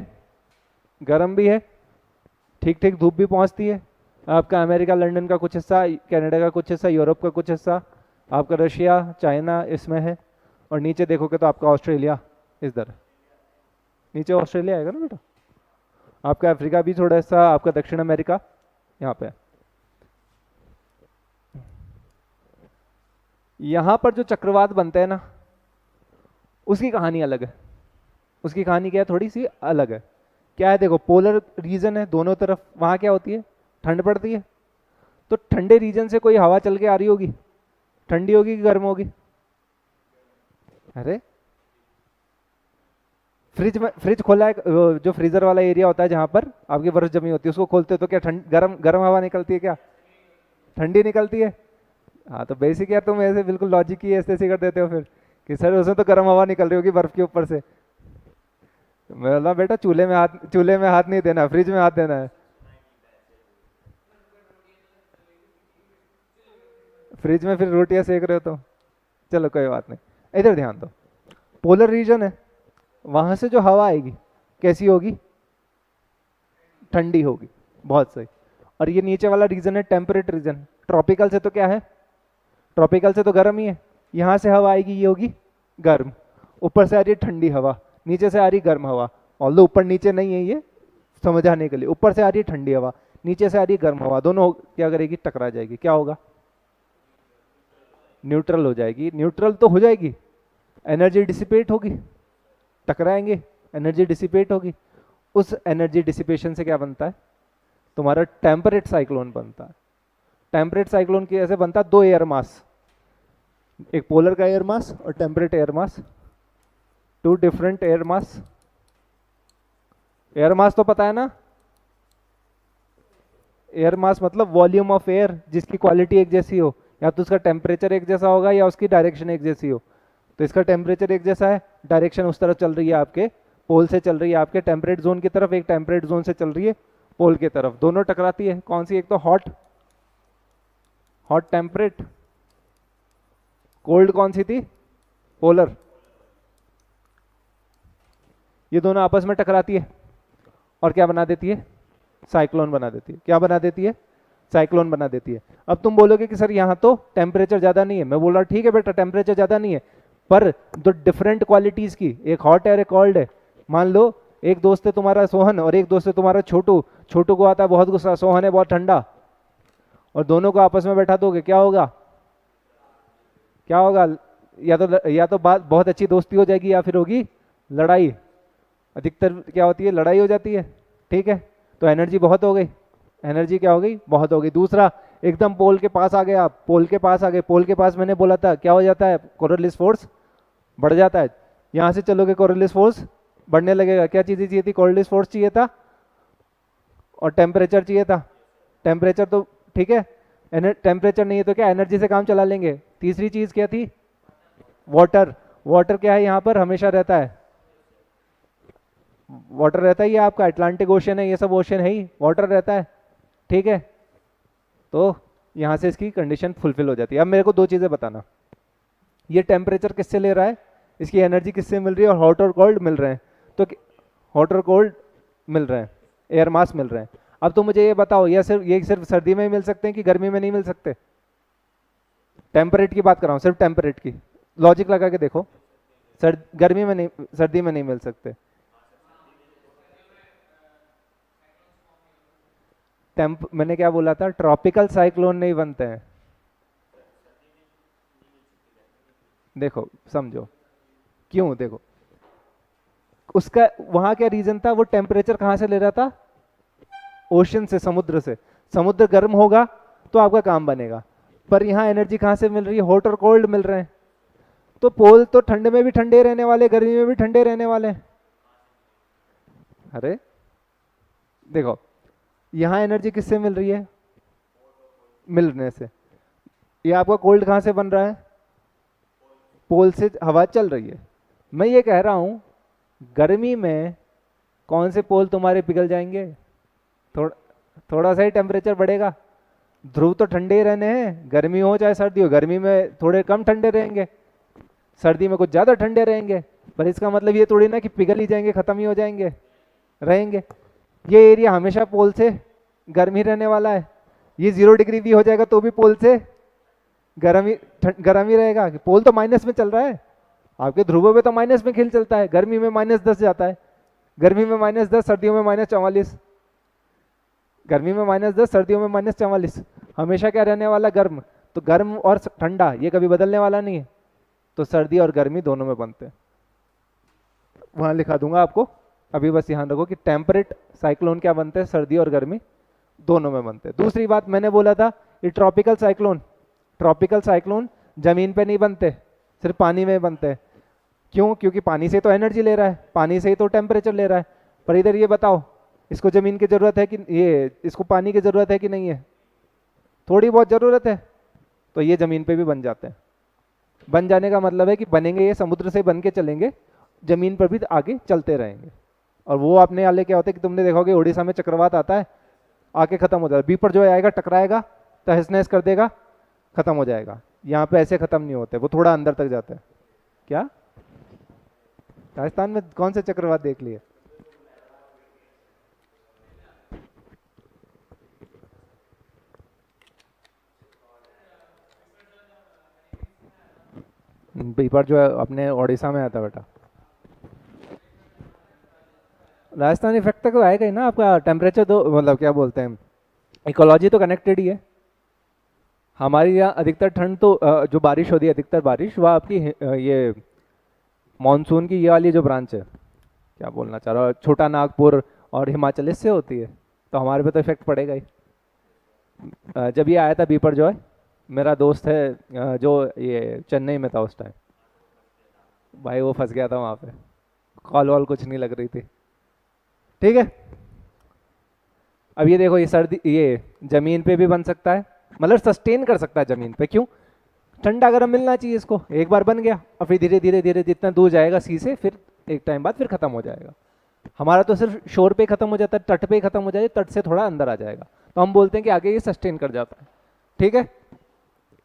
गर्म भी है, ठीक ठीक धूप भी पहुंचती है। आपका अमेरिका लंदन का कुछ हिस्सा, कनाडा का कुछ हिस्सा, यूरोप का कुछ हिस्सा, आपका रशिया चाइना इसमें है। और नीचे देखोगे तो आपका ऑस्ट्रेलिया इधर, नीचे ऑस्ट्रेलिया आएगा ना बेटा। आपका अफ्रीका भी थोड़ा हिस्सा, आपका दक्षिण अमेरिका यहाँ पे। यहाँ पर जो चक्रवात बनते हैं ना, उसकी कहानी अलग है। उसकी कहानी क्या है, थोड़ी सी अलग है। क्या है, देखो पोलर रीजन है दोनों तरफ, वहाँ क्या होती है, ठंड पड़ती है। तो ठंडे रीजन से कोई हवा चल के आ रही होगी, ठंडी होगी कि गर्म होगी? अरे फ्रिज खोला है, जो फ्रीजर वाला एरिया होता है जहां पर आपकी बर्फ जमी होती है, उसको खोलते हो तो क्या गरम गरम हवा निकलती है? क्या ठंडी निकलती है? हाँ, तो बेसिक यार तुम ऐसे बिल्कुल लॉजिक की ऐसे कर देते हो फिर कि सर उसमें तो गर्म हवा निकल रही होगी बर्फ के ऊपर से। मैं बोला बेटा चूल्हे में हाथ नहीं देना, फ्रिज में हाथ देना है। फ्रिज में फिर रोटियां सेक रहे हो तो चलो कोई बात नहीं। इधर ध्यान दो, पोलर रीजन है, वहां से जो हवा आएगी कैसी होगी? ठंडी होगी। बहुत सही। और ये नीचे वाला रीजन है टेम्परेट रीजन। ट्रॉपिकल से तो क्या है, ट्रॉपिकल से तो गर्म ही है। यहां से हवा आएगी, ये होगी गर्म। ऊपर से आ रही है ठंडी हवा, नीचे से आ रही गर्म हवा। ऑल्दो ऊपर नीचे नहीं है, ये समझाने के लिए। ऊपर से आ रही है ठंडी हवा, नीचे से आ रही है गर्म हवा, दोनों क्या करेगी, टकरा जाएगी। क्या होगा? न्यूट्रल हो जाएगी। न्यूट्रल तो हो जाएगी, एनर्जी डिसिपेट होगी, टकराएंगे, एनर्जी डिसिपेट होगी। उस एनर्जी डिसिपेशन से क्या बनता है, तुम्हारा टेम्परेट साइक्लोन बनता है। टेम्परेट साइक्लोन कैसे बनता है? दो एयर मास, एक पोलर का एयर मास और temperate air mass, two different air mass. Air mass तो पता है ना, एयर मास मतलब वॉल्यूम ऑफ एयर जिसकी क्वालिटी एक जैसी हो, या तो उसका टेम्परेचर एक जैसा होगा या उसकी डायरेक्शन एक जैसी हो। तो इसका टेम्परेचर एक जैसा है, डायरेक्शन उस तरफ चल रही है, आपके पोल से चल रही है, आपके टेम्परेट जोन की तरफ, एक टेम्परेट जोन से चल रही है पोल की तरफ, दोनों टकराती है। कौन सी? एक तो हॉट टेम्परेट, कोल्ड कौन सी थी? पोलर। ये दोनों आपस में टकराती है और क्या बना देती है? साइक्लोन बना देती है। क्या बना देती है? साइक्लोन बना देती है। अब तुम बोलोगे कि सर यहाँ तो टेम्परेचर ज्यादा नहीं है। मैं बोल रहा ठीक है बेटा, टेम्परेचर ज्यादा नहीं है, पर दो डिफरेंट क्वालिटीज की, एक हॉट है और एक कोल्ड है। मान लो एक दोस्त है तुम्हारा सोहन और एक दोस्त है तुम्हारा छोटू। छोटू को आता है बहुत गुस्सा, सोहन है बहुत ठंडा, और दोनों को आपस में बैठा दोगे, क्या होगा? क्या होगा? या तो बात बहुत अच्छी दोस्ती हो जाएगी, या फिर होगी लड़ाई। अधिकतर क्या होती है? लड़ाई हो जाती है। ठीक है, तो एनर्जी बहुत हो गई, एनर्जी क्या हो गई? बहुत हो गई। दूसरा, एकदम पोल के पास आ गए आप, पोल के पास आ गए। पोल के पास मैंने बोला था क्या हो जाता है? कोरोलिस फोर्स बढ़ जाता है। यहां से चलोगे कोरोलिस फोर्स बढ़ने लगेगा। क्या चीजें चाहिए थी? कोरोलिस फोर्स चाहिए था और टेम्परेचर चाहिए था। टेम्परेचर तो ठीक है, टेम्परेचर नहीं है तो क्या एनर्जी से काम चला लेंगे। तीसरी चीज क्या थी? वाटर। वाटर क्या है यहाँ पर? हमेशा रहता है, वाटर रहता है। ये आपका अटलांटिक ओशन है, ये सब ओशन है ही, वाटर रहता है। ठीक है, तो यहां से इसकी कंडीशन फुलफिल हो जाती है। अब मेरे को दो चीजें बताना, ये टेम्परेचर किससे ले रहा है, इसकी एनर्जी किससे मिल रही है, और हॉट और कोल्ड मिल रहे हैं। तो हॉट और कोल्ड मिल रहे हैं, एयर मास मिल रहे हैं। अब तो मुझे ये बताओ, ये सिर्फ सर्दी में ही मिल सकते हैं कि गर्मी में नहीं मिल सकते? टेम्परेट की बात कर रहा हूं, सिर्फ टेम्परेट की। लॉजिक लगा के देखो, गर्मी में नहीं, सर्दी में नहीं मिल सकते। मैंने क्या बोला था? ट्रॉपिकल साइक्लोन नहीं बनते हैं। देखो समझो क्यों, देखो उसका वहां क्या रीजन था, वो टेम्परेचर कहां से ले रहा था? ओशन से, समुद्र से। समुद्र गर्म होगा तो आपका काम बनेगा, पर यहां एनर्जी कहां से मिल रही है? हॉट और कोल्ड मिल रहे हैं। तो पोल तो ठंड में भी ठंडे रहने वाले, गर्मी में भी ठंडे रहने वाले। अरे देखो, यहां एनर्जी किससे मिल रही है? मिलने से। ये आपका कोल्ड कहां से बन रहा है? पोल से हवा चल रही है। मैं ये कह रहा हूं, गर्मी में कौन से पोल तुम्हारे पिघल जाएंगे? थोड़ा सा ही टेम्परेचर बढ़ेगा, ध्रुव तो ठंडे ही रहने हैं, गर्मी हो चाहे सर्दी हो। गर्मी में थोड़े कम ठंडे रहेंगे, सर्दी में कुछ ज्यादा ठंडे रहेंगे। पर इसका मतलब ये थोड़ी ना कि पिघल ही जाएंगे, खत्म ही हो जाएंगे, रहेंगे। ये एरिया हमेशा पोल से गर्म ही रहने वाला है। ये 0 डिग्री भी हो जाएगा तो भी पोल से गर्म ही रहेगा। पोल तो माइनस में चल रहा है, आपके ध्रुवों पे तो माइनस में खिल चलता है। गर्मी में -10 जाता है, गर्मी में -10, सर्दियों में -44। गर्मी में -10, सर्दियों में -44। हमेशा क्या रहने वाला, गर्म। तो गर्म और ठंडा ये कभी बदलने वाला नहीं है, तो सर्दी और गर्मी दोनों में बनते हैं। वहां लिखा दूंगा आपको, अभी बस ध्यान रखो कि टेम्परेट साइक्लोन क्या बनते हैं, सर्दी और गर्मी दोनों में बनते हैं। दूसरी बात मैंने बोला था, ये ट्रॉपिकल साइक्लोन जमीन पे नहीं बनते, सिर्फ पानी में बनते हैं। क्यों? क्योंकि पानी से तो एनर्जी ले रहा है, पानी से ही तो टेम्परेचर ले रहा है। पर इधर ये बताओ, इसको जमीन की जरूरत है कि इसको पानी की जरूरत है कि नहीं है? थोड़ी बहुत जरूरत है, तो ये जमीन पे भी बन जाते हैं। बन जाने का मतलब है कि बनेंगे, ये समुद्र से बन के चलेंगे, जमीन पर भी आगे चलते रहेंगे। और वो अपने वाले क्या होते हैं कि तुमने देखोगे उड़ीसा में चक्रवात आता है, आके खत्म हो जाता है, बीपर जो आएगा टकराएगा, तहस नहस कर देगा, खत्म हो जाएगा। यहाँ पे ऐसे खत्म नहीं होते, वो थोड़ा अंदर तक जाता है। क्या राजस्थान में कौन से चक्रवात देख लिए? बीपर जो है अपने उड़ीसा में आता है बेटा। राजस्थान इफेक्ट तक तो आएगा ही ना, आपका टेम्परेचर तो मतलब क्या बोलते हैं, इकोलॉजी तो कनेक्टेड ही है। हमारी यहाँ अधिकतर ठंड तो जो बारिश होती है, अधिकतर बारिश वह आपकी ये मानसून की ये वाली जो ब्रांच है, क्या बोलना चाह रहा हूँ, छोटा नागपुर और हिमाचल, इससे होती है, तो हमारे पे तो इफेक्ट पड़ेगा ही। जब ये आया था बीपर जो है, मेरा दोस्त है जो ये चेन्नई में था उस टाइम, भाई वो फंस गया था वहाँ पे, कॉल वॉल कुछ नहीं लग रही थी। ठीक है, अब ये देखो, ये सर्दी ये जमीन पे भी बन सकता है, मतलब सस्टेन कर सकता है जमीन पे। क्यों? ठंडा गर्म मिलना चाहिए इसको, एक बार बन गया और फिर धीरे धीरे धीरे जितना दूर जाएगा सी से, फिर एक टाइम बाद फिर खत्म हो जाएगा। हमारा तो सिर्फ शोर पे खत्म हो जाता है, तट पे ही खत्म हो जाए, तट से थोड़ा अंदर आ जाएगा, तो हम बोलते हैं कि आगे ये सस्टेन कर जाता है। ठीक है,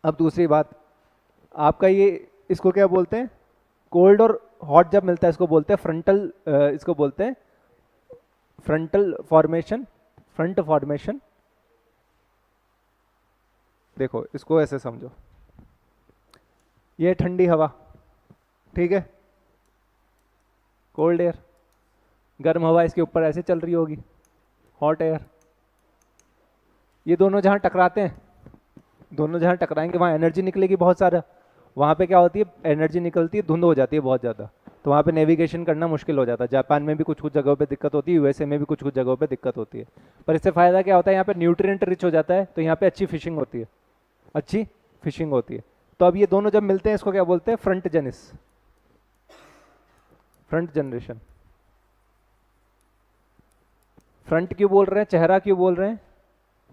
अब दूसरी बात, आपका ये इसको क्या बोलते हैं, कोल्ड और हॉट जब मिलता है इसको बोलते हैं फ्रंटल, इसको बोलते हैं फ्रंटल फॉर्मेशन, फ्रंट फॉर्मेशन। देखो इसको ऐसे समझो, ये ठंडी हवा, ठीक है, कोल्ड एयर, गर्म हवा इसके ऊपर ऐसे चल रही होगी, हॉट एयर। ये दोनों जहां टकराते हैं, दोनों जहां टकराएंगे वहां एनर्जी निकलेगी बहुत सारा, वहां पे क्या होती है, एनर्जी निकलती है, धुंध हो जाती है बहुत ज़्यादा, तो वहाँ पे नेविगेशन करना मुश्किल हो जाता है। जापान में भी कुछ कुछ जगहों पे दिक्कत होती है, यूएसए में भी कुछ कुछ जगहों पे दिक्कत होती है। पर इससे फ़ायदा क्या होता है, यहाँ पे न्यूट्रिएंट रिच हो जाता है, तो यहाँ पे अच्छी फिशिंग होती है, अच्छी फिशिंग होती है। तो अब ये दोनों जब मिलते हैं इसको क्या बोलते हैं, front genesis, front generation. Front क्यों बोल रहे हैं, चेहरा क्यों बोल रहे हैं?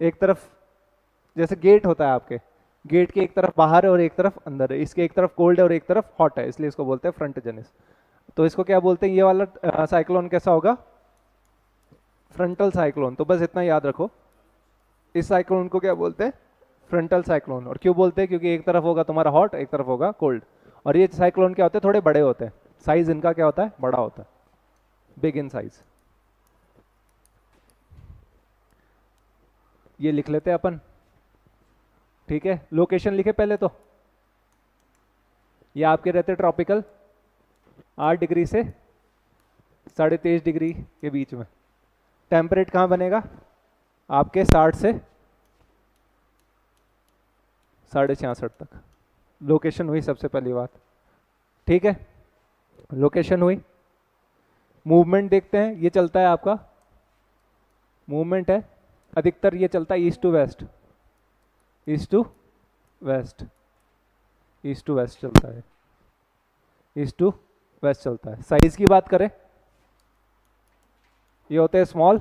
एक तरफ जैसे गेट होता है आपके, गेट के एक तरफ बाहर है और एक तरफ अंदर है, इसके एक तरफ कोल्ड है और एक तरफ हॉट है, इसलिए इसको बोलते हैं फ्रंट जेनिस। तो इसको क्या बोलते हैं, ये वाला साइक्लोन कैसा होगा, फ्रंटल साइक्लोन। तो बस इतना याद रखो, इस साइक्लोन को क्या बोलते हैं, फ्रंटल साइक्लोन। और क्यों बोलते हैं, क्योंकि एक तरफ होगा तुम्हारा हॉट, एक तरफ होगा कोल्ड। और ये साइक्लोन क्या होते हैं, थोड़े बड़े होते हैं, साइज इनका क्या होता है, बड़ा होता है, बिग इन साइज। ये लिख लेते हैं अपन, ठीक है। लोकेशन लिखे पहले तो, ये आपके रहते ट्रॉपिकल 8 डिग्री से 23.5 डिग्री के बीच में। टेम्परेट कहाँ बनेगा आपके 60 से 66.5 तक। लोकेशन हुई सबसे पहली बात, ठीक है, लोकेशन हुई। मूवमेंट देखते हैं, ये चलता है आपका, मूवमेंट है अधिकतर ये चलता है east to west, east to west, east to west चलता है, ईस्ट टू वेस्ट चलता है। साइज की बात करें, ये होते हैं स्मॉल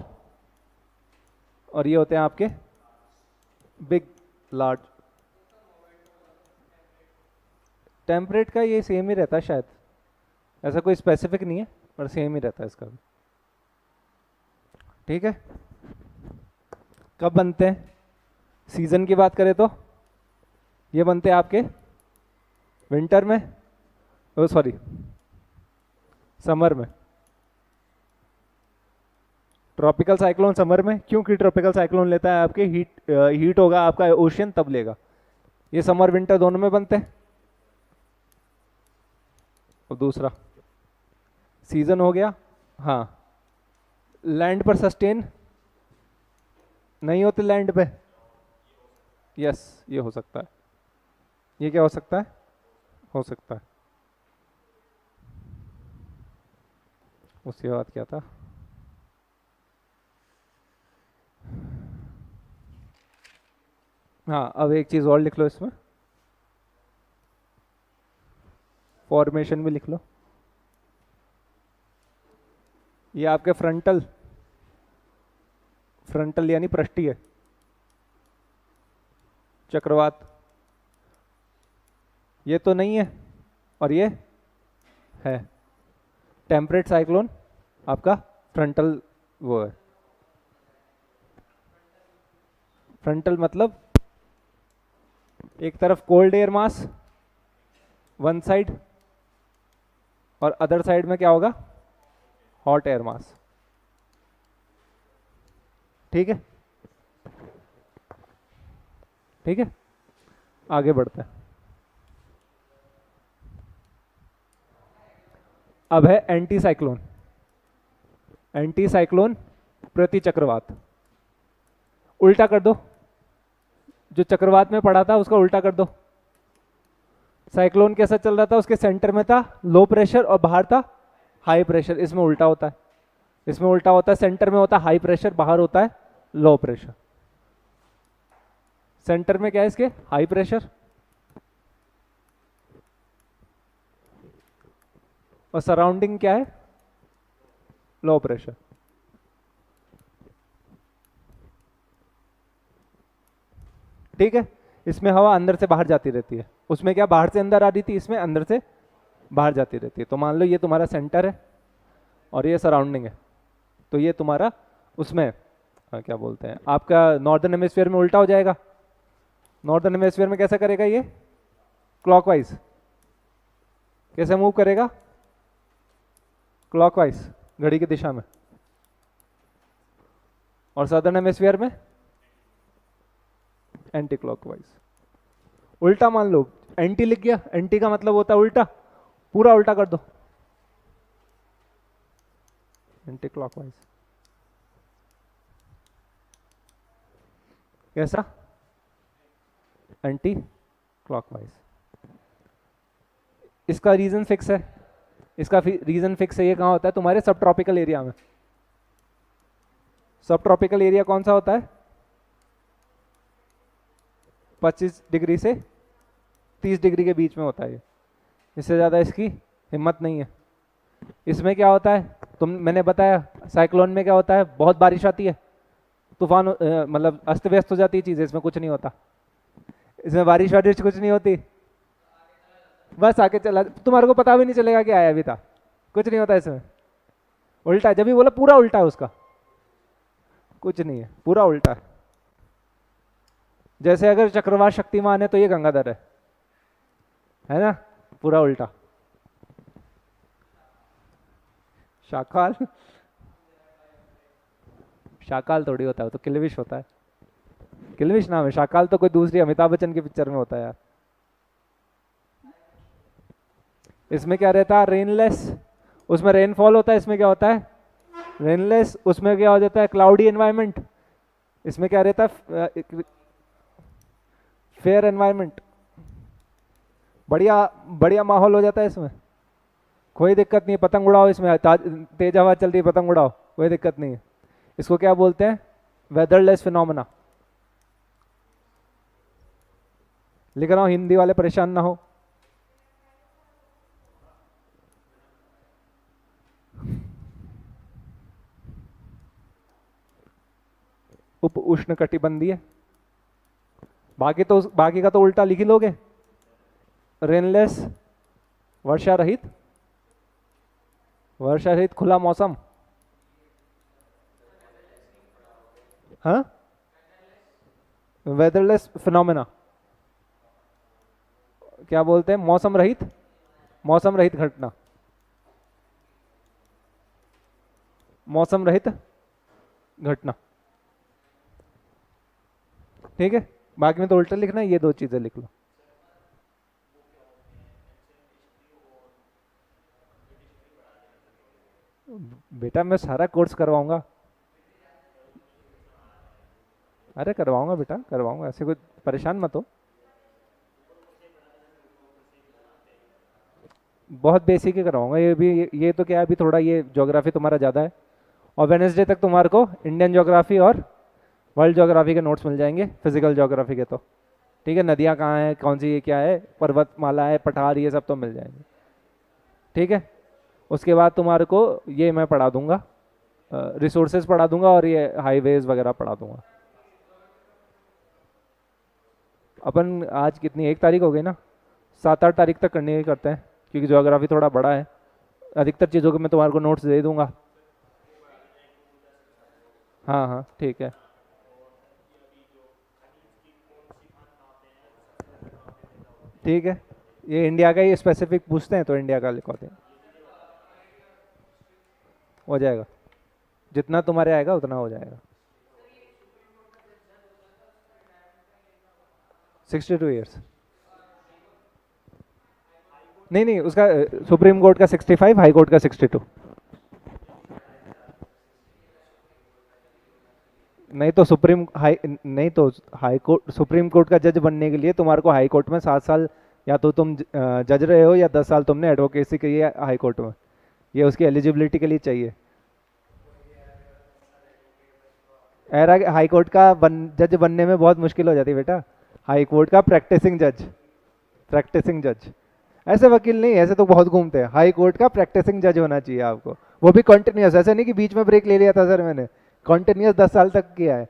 और ये होते हैं आपके बिग, लार्ज। टेम्परेट का ये सेम ही रहता है शायद, ऐसा कोई स्पेसिफिक नहीं है, पर सेम ही रहता है इसका भी, ठीक है। कब बनते हैं, सीजन की बात करें तो ये बनते हैं आपके विंटर में, सॉरी समर में। ट्रॉपिकल साइक्लोन समर में, क्योंकि ट्रॉपिकल साइक्लोन लेता है आपके हीट होगा आपका ओशियन, तब लेगा। ये समर विंटर दोनों में बनते हैं। और दूसरा सीजन हो गया, हाँ, लैंड पर सस्टेन, नहीं होते लैंड पे? यस, ये हो सकता है। ये क्या हो सकता है? हो सकता है। उसके बाद क्या था? हाँ, अब एक चीज और लिख लो इसमें, फॉर्मेशन भी लिख लो। ये आपके फ्रंटल, फ्रंटल यानी पृष्ठीय चक्रवात, ये तो नहीं है और ये है। टेम्परेट साइक्लोन आपका फ्रंटल वो है। फ्रंटल मतलब एक तरफ cold air mass one side और अदर साइड में क्या होगा? Hot air mass. ठीक है, ठीक है, आगे बढ़ते हैं। अब है एंटी साइक्लोन। एंटी साइक्लोन प्रति चक्रवात। उल्टा कर दो, जो चक्रवात में पड़ा था उसका उल्टा कर दो। साइक्लोन कैसा चल रहा था? उसके सेंटर में था लो प्रेशर और बाहर था हाई प्रेशर। इसमें उल्टा होता है, इसमें उल्टा होता है। सेंटर में होता है हाई प्रेशर, बाहर होता है लो प्रेशर। सेंटर में क्या है इसके? हाई प्रेशर, और सराउंडिंग क्या है? Low pressure. ठीक है, इसमें हवा अंदर से बाहर जाती रहती है, उसमें क्या बाहर से अंदर आ रही थी, इसमें अंदर से बाहर जाती रहती है। तो मान लो ये तुम्हारा सेंटर है और ये सराउंडिंग है, तो ये तुम्हारा उसमें क्या बोलते हैं, आपका नॉर्दर्न हेमिस्फीयर में उल्टा हो जाएगा। नॉर्दर्न हेमिस्फीयर में कैसा करेगा? ये क्लॉकवाइज। कैसे मूव करेगा? क्लॉकवाइज, घड़ी की दिशा में। और सदर्न हेमिस्फीयर में एंटी क्लॉकवाइज। उल्टा मान लो, एंटी लिख गया, एंटी का मतलब होता है उल्टा, पूरा उल्टा कर दो, एंटी क्लॉकवाइज। कैसा? Anti clockwise. इसका रीजन फिक्स है, इसका रीजन फिक्स है। ये कहाँ होता है? तुम्हारे सब ट्रॉपिकल एरिया में। सब ट्रॉपिकल एरिया कौन सा होता है? 25 डिग्री से 30 डिग्री के बीच में होता है ये, इससे ज़्यादा इसकी हिम्मत नहीं है। इसमें क्या होता है? मैंने बताया साइक्लोन में क्या होता है? बहुत बारिश आती है, तूफान, मतलब अस्त व्यस्त हो जाती है चीज़ें, इसमें कुछ नहीं होता। इसमें बारिश वारिश कुछ नहीं होती, बस आके चला, तुम्हारे को पता भी नहीं चलेगा कि आया भी था, कुछ नहीं होता इसमें। उल्टा है, जब भी बोला पूरा उल्टा है उसका, कुछ नहीं है, पूरा उल्टा है। जैसे अगर चक्रवात शक्तिमान है तो ये गंगाधर है ना? पूरा उल्टा। शाकाल, शाकाल थोड़ी होता है, तो किल्विश होता है। किल्विश नाम है, शाकाल तो कोई दूसरी अमिताभ बच्चन की पिक्चर में होता है यार। इसमें क्या रहता है? रेनलेस, उसमें रेनफॉल होता है। इसमें क्या होता है? रेनलेस। उसमें क्या हो जाता है? Cloudy environment. इसमें क्या रहता है? फेयर एनवायरनमेंट, बढ़िया बढ़िया माहौल हो जाता है इसमें, कोई दिक्कत नहीं है। पतंग उड़ाओ, इसमें तेज हवा चल रही है, पतंग उड़ाओ, कोई दिक्कत नहीं है। इसको क्या बोलते हैं? वेदरलेस फिनोमेना। लिख रहा हूं, हिंदी वाले परेशान ना हो। उप उष्ण कटिबंधीय, बाकी का तो उल्टा लिख ही लोगे। रेनलेस, वर्षा रहित, वर्षा रहित खुला मौसम। हाँ, वेदरलेस फिनोमेना क्या बोलते हैं? मौसम रहित, मौसम रहित घटना, मौसम रहित घटना। ठीक है, बाकी में तो उल्टा लिखना है, ये दो चीजें लिख लो। बेटा मैं सारा कोर्स करवाऊंगा। अरे करवाऊंगा बेटा, करवाऊंगा, ऐसे कोई परेशान मत हो। बहुत बेसिक ही करवाऊंगा ये भी। ये तो क्या है, अभी थोड़ा ये ज्योग्राफी तुम्हारा ज़्यादा है, और वेनेसडे तक तुम्हारे को इंडियन ज्योग्राफी और वर्ल्ड ज्योग्राफी के नोट्स मिल जाएंगे, फिजिकल ज्योग्राफी के तो। ठीक है, नदियाँ कहाँ हैं, कौन सी ये क्या है, पर्वतमाला है, पठार, ये सब तो मिल जाएंगे। ठीक है, उसके बाद तुम्हारे को ये मैं पढ़ा दूंगा, रिसोर्सेज पढ़ा दूंगा, और ये हाईवेज वगैरह पढ़ा दूंगा। अपन आज कितनी 1 तारीख हो गई ना, 7-8 तारीख तक करने की करते हैं, क्योंकि ज्योग्राफी थोड़ा बड़ा है। अधिकतर चीज़ों के मैं तुम्हारे को नोट्स दे दूंगा। हाँ हाँ ठीक है। ठीक है, ये इंडिया का ही स्पेसिफिक पूछते हैं तो इंडिया का लिखवाते हैं, हो जाएगा। जितना तुम्हारे आएगा उतना हो जाएगा। 62 ईयर्स नहीं नहीं, उसका सुप्रीम कोर्ट का 65, हाई कोर्ट का 62। नहीं तो सुप्रीम हाई नहीं तो हाई कोर्ट, सुप्रीम कोर्ट का जज बनने के लिए तुम्हारे को हाई कोर्ट में 7 साल, या तो तुम जज रहे हो या 10 साल तुमने एडवोकेसी की है हाई कोर्ट में, ये उसकी एलिजिबिलिटी के लिए चाहिए। एरा हाई कोर्ट का जज बनने में बहुत मुश्किल हो जाती है बेटा। हाई कोर्ट का प्रैक्टिसिंग जज, प्रैक्टिसिंग जज, ऐसे वकील नहीं, ऐसे तो बहुत घूमते हैं। हाई कोर्ट का प्रैक्टिसिंग जज होना चाहिए आपको, वो भी कंटिन्यूस, ऐसे नहीं कि बीच में ब्रेक ले लिया था सर मैंने, कंटिन्यूस 10 साल तक किया है।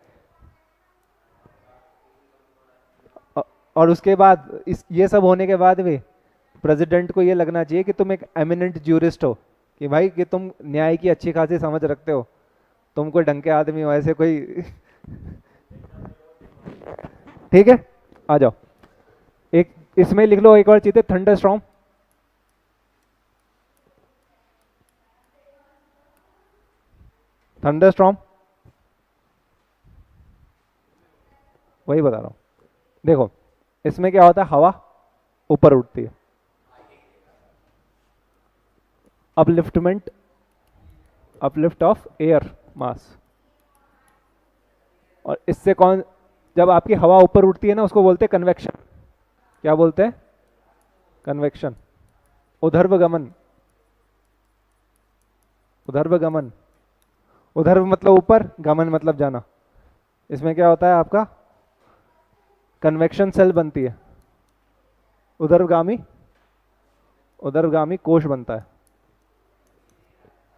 और उसके बाद इस ये सब होने के बाद भी प्रेसिडेंट को ये लगना चाहिए कि तुम एक एमिनेंट ज्यूरिस्ट हो, कि भाई कि तुम न्याय की अच्छी खासी समझ रखते हो, तुम कोई ढंग के आदमी हो, ऐसे कोई ठीक है, आ जाओ। एक इसमें लिख लो एक और चीज है, थंडर स्टॉर्म। थंडर स्टॉर्म वही बता रहा हूं। देखो इसमें क्या होता है, हवा ऊपर उठती है, upliftment, uplift of air mass. और इससे कौन, जब आपकी हवा ऊपर उठती है ना, उसको बोलते हैं कन्वेक्शन। क्या बोलते हैं? कन्वेक्शन। उधर्व गमन, उधर्व गमन, उधर्व मतलब ऊपर, गमन मतलब जाना। इसमें क्या होता है आपका, कन्वेक्शन सेल बनती है, उधर्वगामी, उधर्वगामी कोश बनता है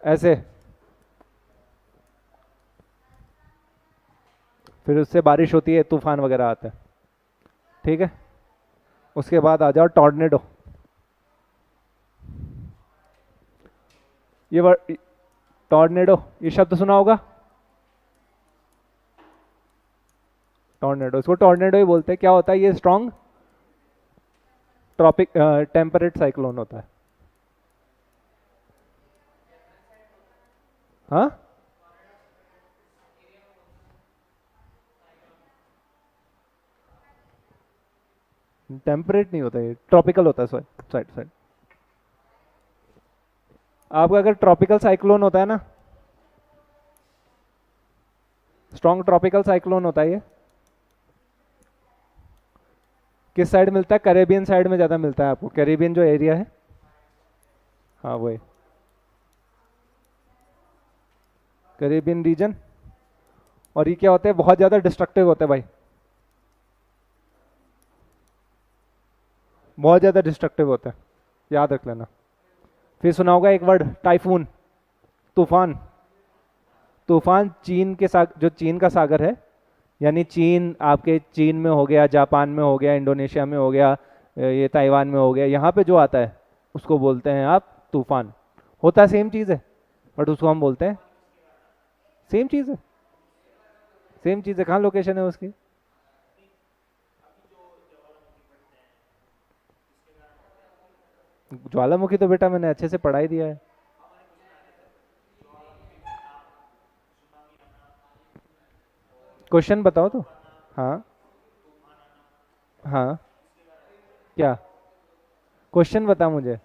ऐसे। फिर उससे बारिश होती है, तूफान वगैरह आते हैं। ठीक है, उसके बाद आ जाओ टॉर्नेडो। ये टॉर्नेडो, ये शब्द सुना होगा, टॉर्नेडो, इसको टॉर्नेडो ही बोलते हैं। क्या होता है, ये स्ट्रॉन्ग ट्रॉपिक टेम्परेट साइक्लोन होता है। हाँ, टेम्परेट नहीं होता, ये ट्रॉपिकल होता है। साइड साइड आपका अगर ट्रॉपिकल साइक्लोन होता है ना, स्ट्रॉन्ग ट्रॉपिकल साइक्लोन होता है, ये किस साइड मिलता है? कैरेबियन साइड में ज्यादा मिलता है आपको, कैरेबियन जो एरिया है, हाँ वही कैरेबियन रीजन। और ये क्या होता है, बहुत ज्यादा डिस्ट्रक्टिव होता है भाई, बहुत ज्यादा डिस्ट्रक्टिव होता है, याद रख लेना। फिर सुना होगा एक वर्ड, टाइफून, तूफान। तूफान चीन के जो चीन का सागर है, यानी चीन, आपके चीन में हो गया, जापान में हो गया, इंडोनेशिया में हो गया, ये ताइवान में हो गया, यहाँ पे जो आता है उसको बोलते हैं आप तूफान। होता है सेम चीज़ है, बट उसको हम बोलते हैं, सेम चीज़ है, सेम चीज़ है। कहाँ लोकेशन है उसकी? ज्वालामुखी तो बेटा मैंने अच्छे से पढ़ा ही दिया है। क्वेश्चन बताओ तो। हाँ हाँ, क्या क्वेश्चन बता मुझे।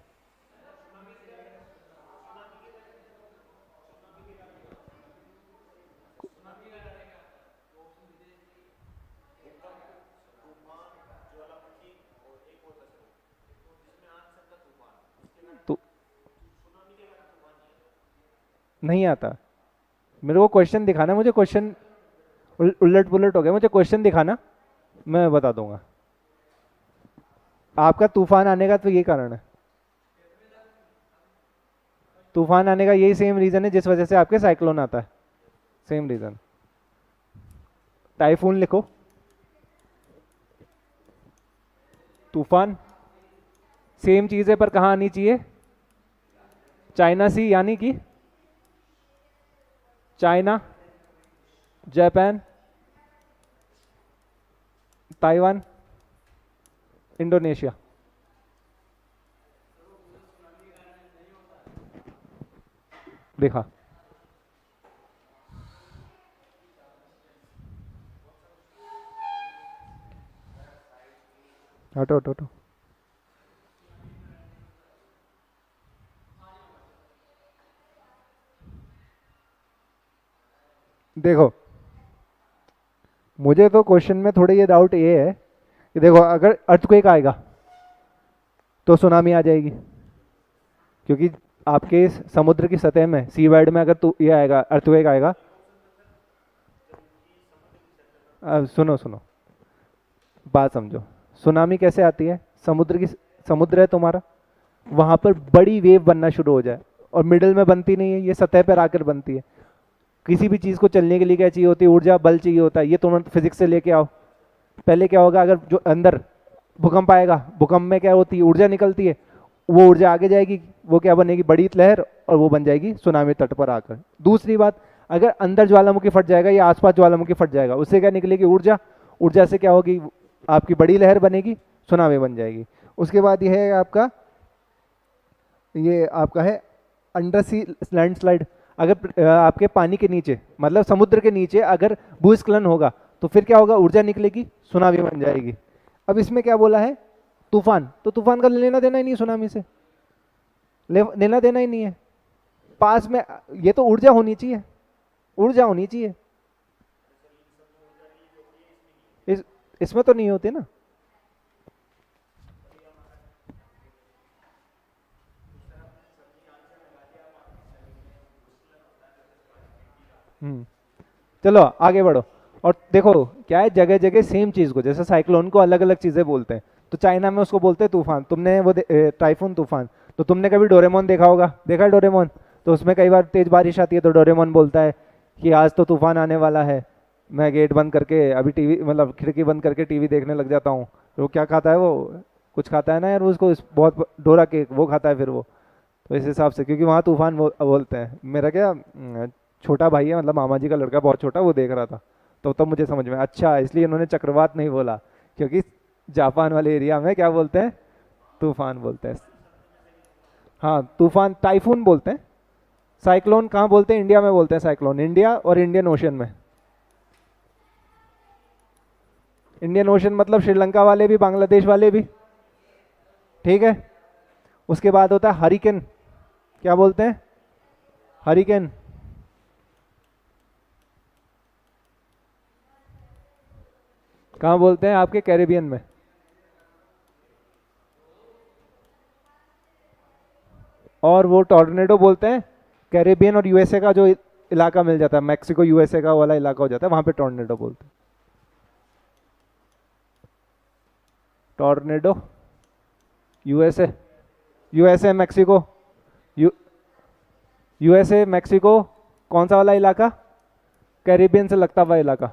नहीं आता। मेरे को क्वेश्चन दिखाना, मुझे क्वेश्चन उलट पुलट हो गया, मुझे क्वेश्चन दिखाना, मैं बता दूंगा। आपका तूफान आने का तो ये कारण है, तूफान आने का यही सेम रीजन है जिस वजह से आपके साइक्लोन आता है, सेम रीजन। टाइफून लिखो, तूफान सेम चीज है पर कहाँ आनी चाहिए? चाइना सी, यानी कि चाइना, जापान, ताइवान, इंडोनेशिया। देखा, हटो हटो हटो। देखो, मुझे तो क्वेश्चन में थोड़े ये डाउट ये है कि देखो, अगर अर्थक्वेक आएगा तो सुनामी आ जाएगी, क्योंकि आपके समुद्र की सतह में, सी वाइड में अगर तो ये आएगा, अर्थक्वेक आएगा। सुनो सुनो, बात समझो। सुनामी कैसे आती है? समुद्र है तुम्हारा, वहां पर बड़ी वेव बनना शुरू हो जाए, और मिडिल में बनती नहीं है, ये सतह पर आकर बनती है। किसी भी चीज को चलने के लिए क्या चाहिए होती है? ऊर्जा, बल चाहिए होता है। ये तुम फिजिक्स से लेके आओ। पहले क्या होगा, अगर जो अंदर भूकंप आएगा, भूकंप में क्या होती है? ऊर्जा निकलती है, वो ऊर्जा आगे जाएगी, वो क्या बनेगी? बड़ी लहर, और वो बन जाएगी सुनामी तट पर आकर। दूसरी बात, अगर अंदर ज्वालामुखी फट जाएगा या आसपास ज्वालामुखी फट जाएगा, उससे क्या निकलेगी? ऊर्जा। ऊर्जा से क्या होगी? आपकी बड़ी लहर बनेगी, सुनामी बन जाएगी। उसके बाद ये है आपका, ये आपका है अंडर सी लैंडस्लाइड। अगर आपके पानी के नीचे, मतलब समुद्र के नीचे अगर भूस्खलन होगा तो फिर क्या होगा? ऊर्जा निकलेगी, सुनामी बन जाएगी। अब इसमें क्या बोला है? तूफान। तो तूफान का लेना देना ही नहीं सुनामी से, लेना देना ही नहीं है। पास में ये तो ऊर्जा होनी चाहिए, ऊर्जा होनी चाहिए। इसमें तो नहीं होती ना। चलो आगे बढ़ो। और देखो क्या है, जगह जगह सेम चीज को, जैसे साइक्लोन को अलग अलग चीजें बोलते हैं, तो चाइना में उसको बोलते हैं तूफान। तुमने वो टाइफून, तूफान। तो तुमने कभी डोरेमोन देखा होगा, देखा है डोरेमोन? तो उसमें कई बार तेज बारिश आती है तो डोरेमोन बोलता है कि आज तो तूफान आने वाला है, मैं गेट बंद करके अभी टीवी, मतलब खिड़की बंद करके टीवी देखने लग जाता हूँ। वो क्या खाता है? वो कुछ खाता है ना यार, उसको बहुत डोरा केक वो खाता है फिर वो। तो इस हिसाब से, क्योंकि वहाँ तूफान बोलते हैं। मेरा क्या छोटा भाई है, मतलब मामा जी का लड़का, बहुत छोटा, वो देख रहा था, तो तब मुझे समझ में, अच्छा इसलिए इन्होंने चक्रवात नहीं बोला, क्योंकि जापान वाले एरिया में क्या बोलते हैं? तूफान बोलते हैं। हाँ, तूफान टाइफून बोलते हैं। साइक्लोन कहाँ बोलते हैं? इंडिया में बोलते हैं साइक्लोन, इंडिया और इंडियन ओशन में। इंडियन ओशन मतलब श्रीलंका वाले भी, बांग्लादेश वाले भी, ठीक है। उसके बाद होता है हरिकेन। क्या बोलते हैं? हरिकेन। कहाँ बोलते हैं? आपके कैरेबियन में। और वो टॉर्नेडो बोलते हैं कैरेबियन और यूएसए का जो इलाका मिल जाता है, मैक्सिको यूएसए का वाला इलाका हो जाता है, वहां पे टॉर्नेडो बोलते हैं। Tornado USA, USA Mexico, USA Mexico, कौन सा वाला इलाका? कैरेबियन से लगता हुआ इलाका।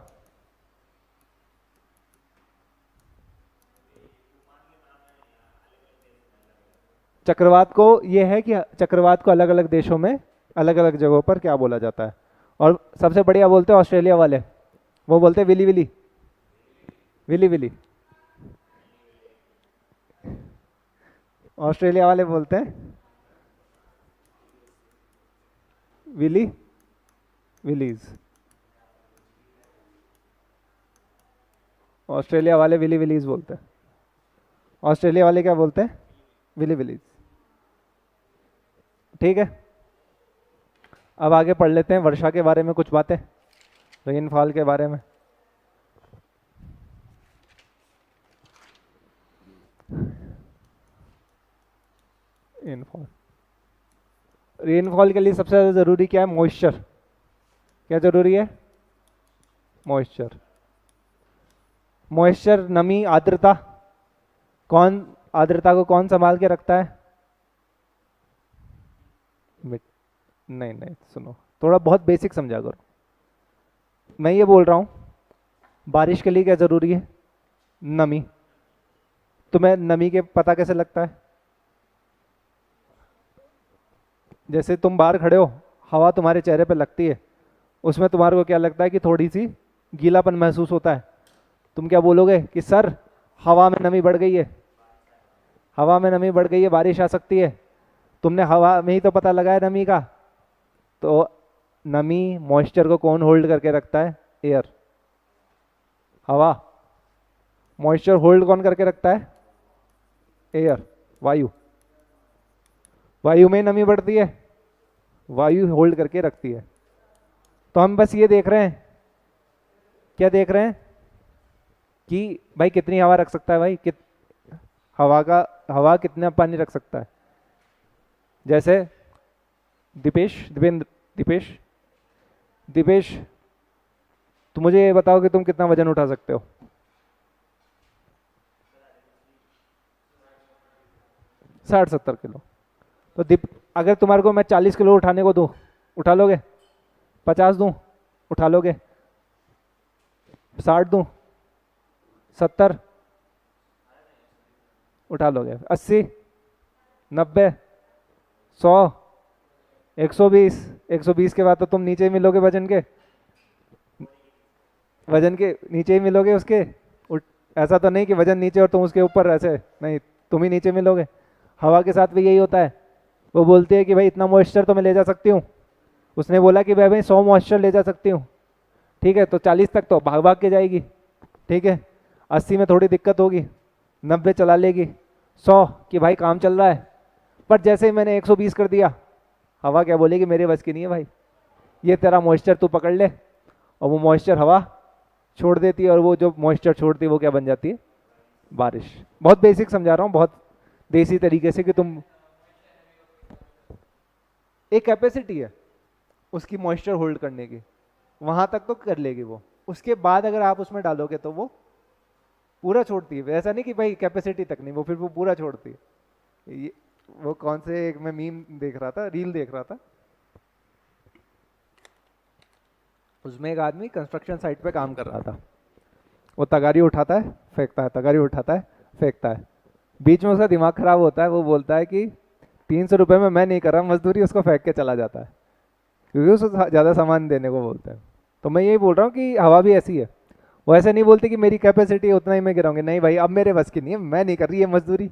चक्रवात को ये है कि चक्रवात को अलग अलग देशों में, अलग अलग जगहों पर क्या बोला जाता है। और सबसे बढ़िया बोलते हैं ऑस्ट्रेलिया वाले, वो बोलते हैं willy willy, willy willy. Australia वाले बोलते हैं विली विलीज। ऑस्ट्रेलिया वाले विली विलीज बोलते हैं। ऑस्ट्रेलिया वाले क्या बोलते हैं? Willy willies. ठीक है, अब आगे पढ़ लेते हैं वर्षा के बारे में कुछ बातें, रेनफॉल के बारे में। रेनफॉल, रेनफॉल के लिए सबसे ज़्यादा ज़रूरी क्या है? मॉइस्चर। क्या ज़रूरी है? मॉइस्चर। मॉइस्चर, नमी, आर्द्रता। कौन आर्द्रता को कौन संभाल के रखता है? नहीं नहीं, सुनो, थोड़ा बहुत बेसिक समझा करो। मैं ये बोल रहा हूँ बारिश के लिए क्या ज़रूरी है? नमी। तुम्हें नमी के पता कैसे लगता है? जैसे तुम बाहर खड़े हो, हवा तुम्हारे चेहरे पे लगती है, उसमें तुम्हारे को क्या लगता है कि थोड़ी सी गीलापन महसूस होता है। तुम क्या बोलोगे कि सर हवा में नमी बढ़ गई है, हवा में नमी बढ़ गई है, बारिश आ सकती है। तुमने हवा में ही तो पता लगाया नमी का। तो नमी, मॉइस्चर को कौन होल्ड करके रखता है? एयर, हवा। मॉइस्चर होल्ड कौन करके रखता है? एयर, वायु। वायु में नमी बढ़ती है, वायु होल्ड करके रखती है। तो हम बस ये देख रहे हैं, क्या देख रहे हैं कि भाई कितनी हवा रख सकता है, भाई हवा कितना पानी रख सकता है। जैसे दीपेश, तो मुझे ये बताओ कि तुम कितना वजन उठा सकते हो? 60-70 किलो। तो अगर तुम्हारे को मैं 40 किलो उठाने को दूं, उठा लोगे? 50 दूं, उठा लोगे? 60 दूं, 70 उठा लोगे? 80, 90, 100, 120 के बाद तो तुम नीचे ही मिलोगे, वजन के नीचे ही मिलोगे उसके। ऐसा तो नहीं कि वजन नीचे और तुम उसके ऊपर, ऐसे नहीं, तुम ही नीचे मिलोगे। हवा के साथ भी यही होता है। वो बोलती है कि भाई इतना मॉइस्चर तो मैं ले जा सकती हूँ। उसने बोला कि भाई 100 मॉइस्चर ले जा सकती हूँ, ठीक है, तो 40 तक तो भाग भाग के जाएगी, ठीक है, 80 में थोड़ी दिक्कत होगी, 90 चला लेगी, 100 कि भाई काम चल रहा है। पर जैसे ही मैंने 120 कर दिया, हवा क्या बोलेगी? मेरे बस की नहीं है भाई, ये तेरा मॉइस्चर तू पकड़ ले। और वो मॉइस्चर हवा छोड़ देती है, और वो जो मॉइस्चर छोड़ती है वो क्या बन जाती है? बारिश। बहुत बेसिक समझा रहा हूँ, बहुत देसी तरीके से, कि तुम, एक कैपेसिटी है उसकी मॉइस्चर होल्ड करने की, वहां तक तो कर लेगी वो। उसके बाद अगर आप उसमें डालोगे तो वो पूरा छोड़ती है। ऐसा नहीं कि भाई कैपेसिटी तक नहीं, वो फिर वो पूरा छोड़ती है। ये वो कौन से एक मैं मीम देख रहा था, रील देख रहा था, उसमें एक आदमी कंस्ट्रक्शन साइट पे काम कर रहा था। वो तगारी उठाता है, फेंकता है, तगारी उठाता है, फेंकता है। बीच में उसका दिमाग खराब होता है, वो बोलता है कि 300 रुपये में मैं नहीं कर रहा मजदूरी, उसको फेंक के चला जाता है, क्योंकि उसको ज़्यादा सामान देने को बोलते हैं। तो मैं यही बोल रहा हूँ कि हवा भी ऐसी है। वो ऐसे नहीं बोलती कि मेरी कैपेसिटी उतना ही मैं गिराऊंगी, नहीं भाई अब मेरे बस की नहीं है, मैं नहीं कर रही है मजदूरी,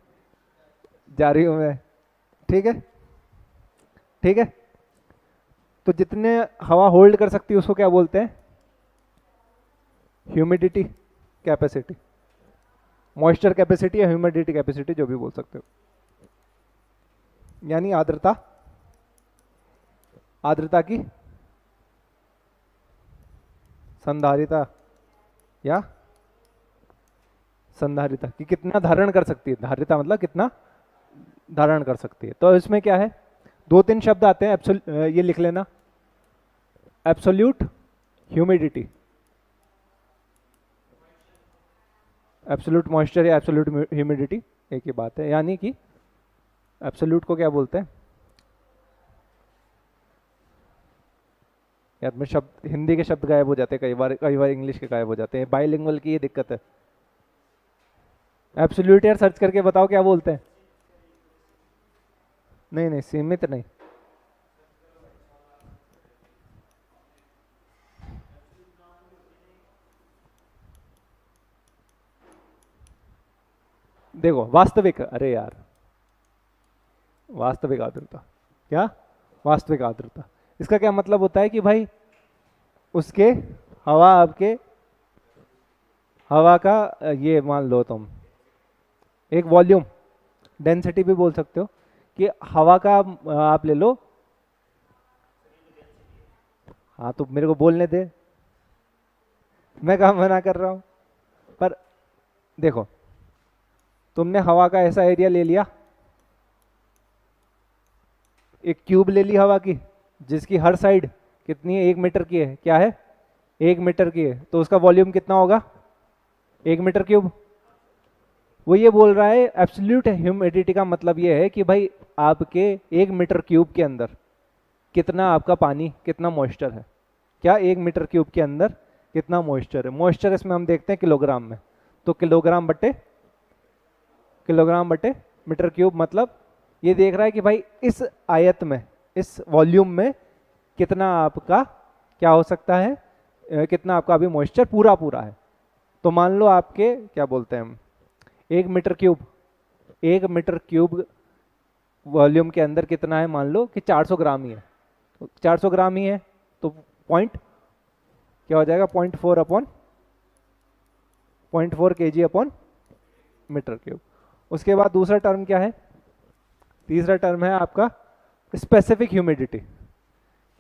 जा रही हूँ मैं, ठीक है, ठीक है। तो जितने हवा होल्ड कर सकती है उसको क्या बोलते हैं? ह्यूमिडिटी कैपेसिटी, मॉइस्चर कैपेसिटी या ह्यूमिडिटी कैपेसिटी, जो भी बोल सकते हो। यानी आर्द्रता, आर्द्रता की संधारिता या संधारिता कि कितना धारण कर सकती है। धारिता मतलब कितना धारण कर सकती है। तो इसमें क्या है, 2-3 शब्द आते हैं, ये लिख लेना, एब्सोल्यूट ह्यूमिडिटी, एब्सोल्यूट मॉइस्चर या एब्सोल्यूट ह्यूमिडिटी एक ही बात है। यानी कि एब्सोल्यूट को क्या बोलते हैं यार, मैं शब्द, हिंदी के शब्द गायब हो जाते हैं कई बार इंग्लिश के गायब हो जाते हैं, बाइलिंगुअल की ये दिक्कत है। एब्सोल्यूट यार सर्च करके बताओ क्या बोलते हैं। नहीं नहीं, सीमित नहीं, देखो वास्तविक, अरे यार वास्तविक आर्द्रता, क्या वास्तविक आर्द्रता, इसका क्या मतलब होता है कि भाई उसके हवा, आपके हवा का ये मान लो तुम एक वॉल्यूम, डेंसिटी भी बोल सकते हो, कि हवा का आप ले लो। हाँ तो मेरे को बोलने दे, मैं कहाँ मना कर रहा हूँ। पर देखो, तुमने हवा का ऐसा एरिया ले लिया, एक क्यूब ले ली हवा की, जिसकी हर साइड कितनी है, 1 मीटर की है, क्या है 1 मीटर की है, तो उसका वॉल्यूम कितना होगा 1 मीटर क्यूब। वो ये बोल रहा है एब्सोल्यूट ह्यूमिडिटी का मतलब ये है कि भाई आपके 1 मीटर क्यूब के अंदर कितना आपका पानी, कितना मॉइस्चर है, क्या 1 मीटर क्यूब के अंदर कितना मॉइस्चर है। मॉइस्चर इसमें हम देखते हैं किलोग्राम में, तो किलोग्राम बटे मीटर क्यूब, मतलब ये देख रहा है कि भाई इस आयत में, इस वॉल्यूम में कितना आपका क्या हो सकता है, कितना आपका अभी मॉइस्चर पूरा है। तो मान लो आपके क्या बोलते हैं हम 1 मीटर क्यूब वॉल्यूम के अंदर कितना है, मान लो कि 400 ग्राम ही है, 400 ग्राम ही है, तो पॉइंट क्या हो जाएगा 0.4 kg अपॉन मीटर क्यूब। उसके बाद दूसरा टर्म क्या है, तीसरा टर्म है आपका स्पेसिफिक ह्यूमिडिटी।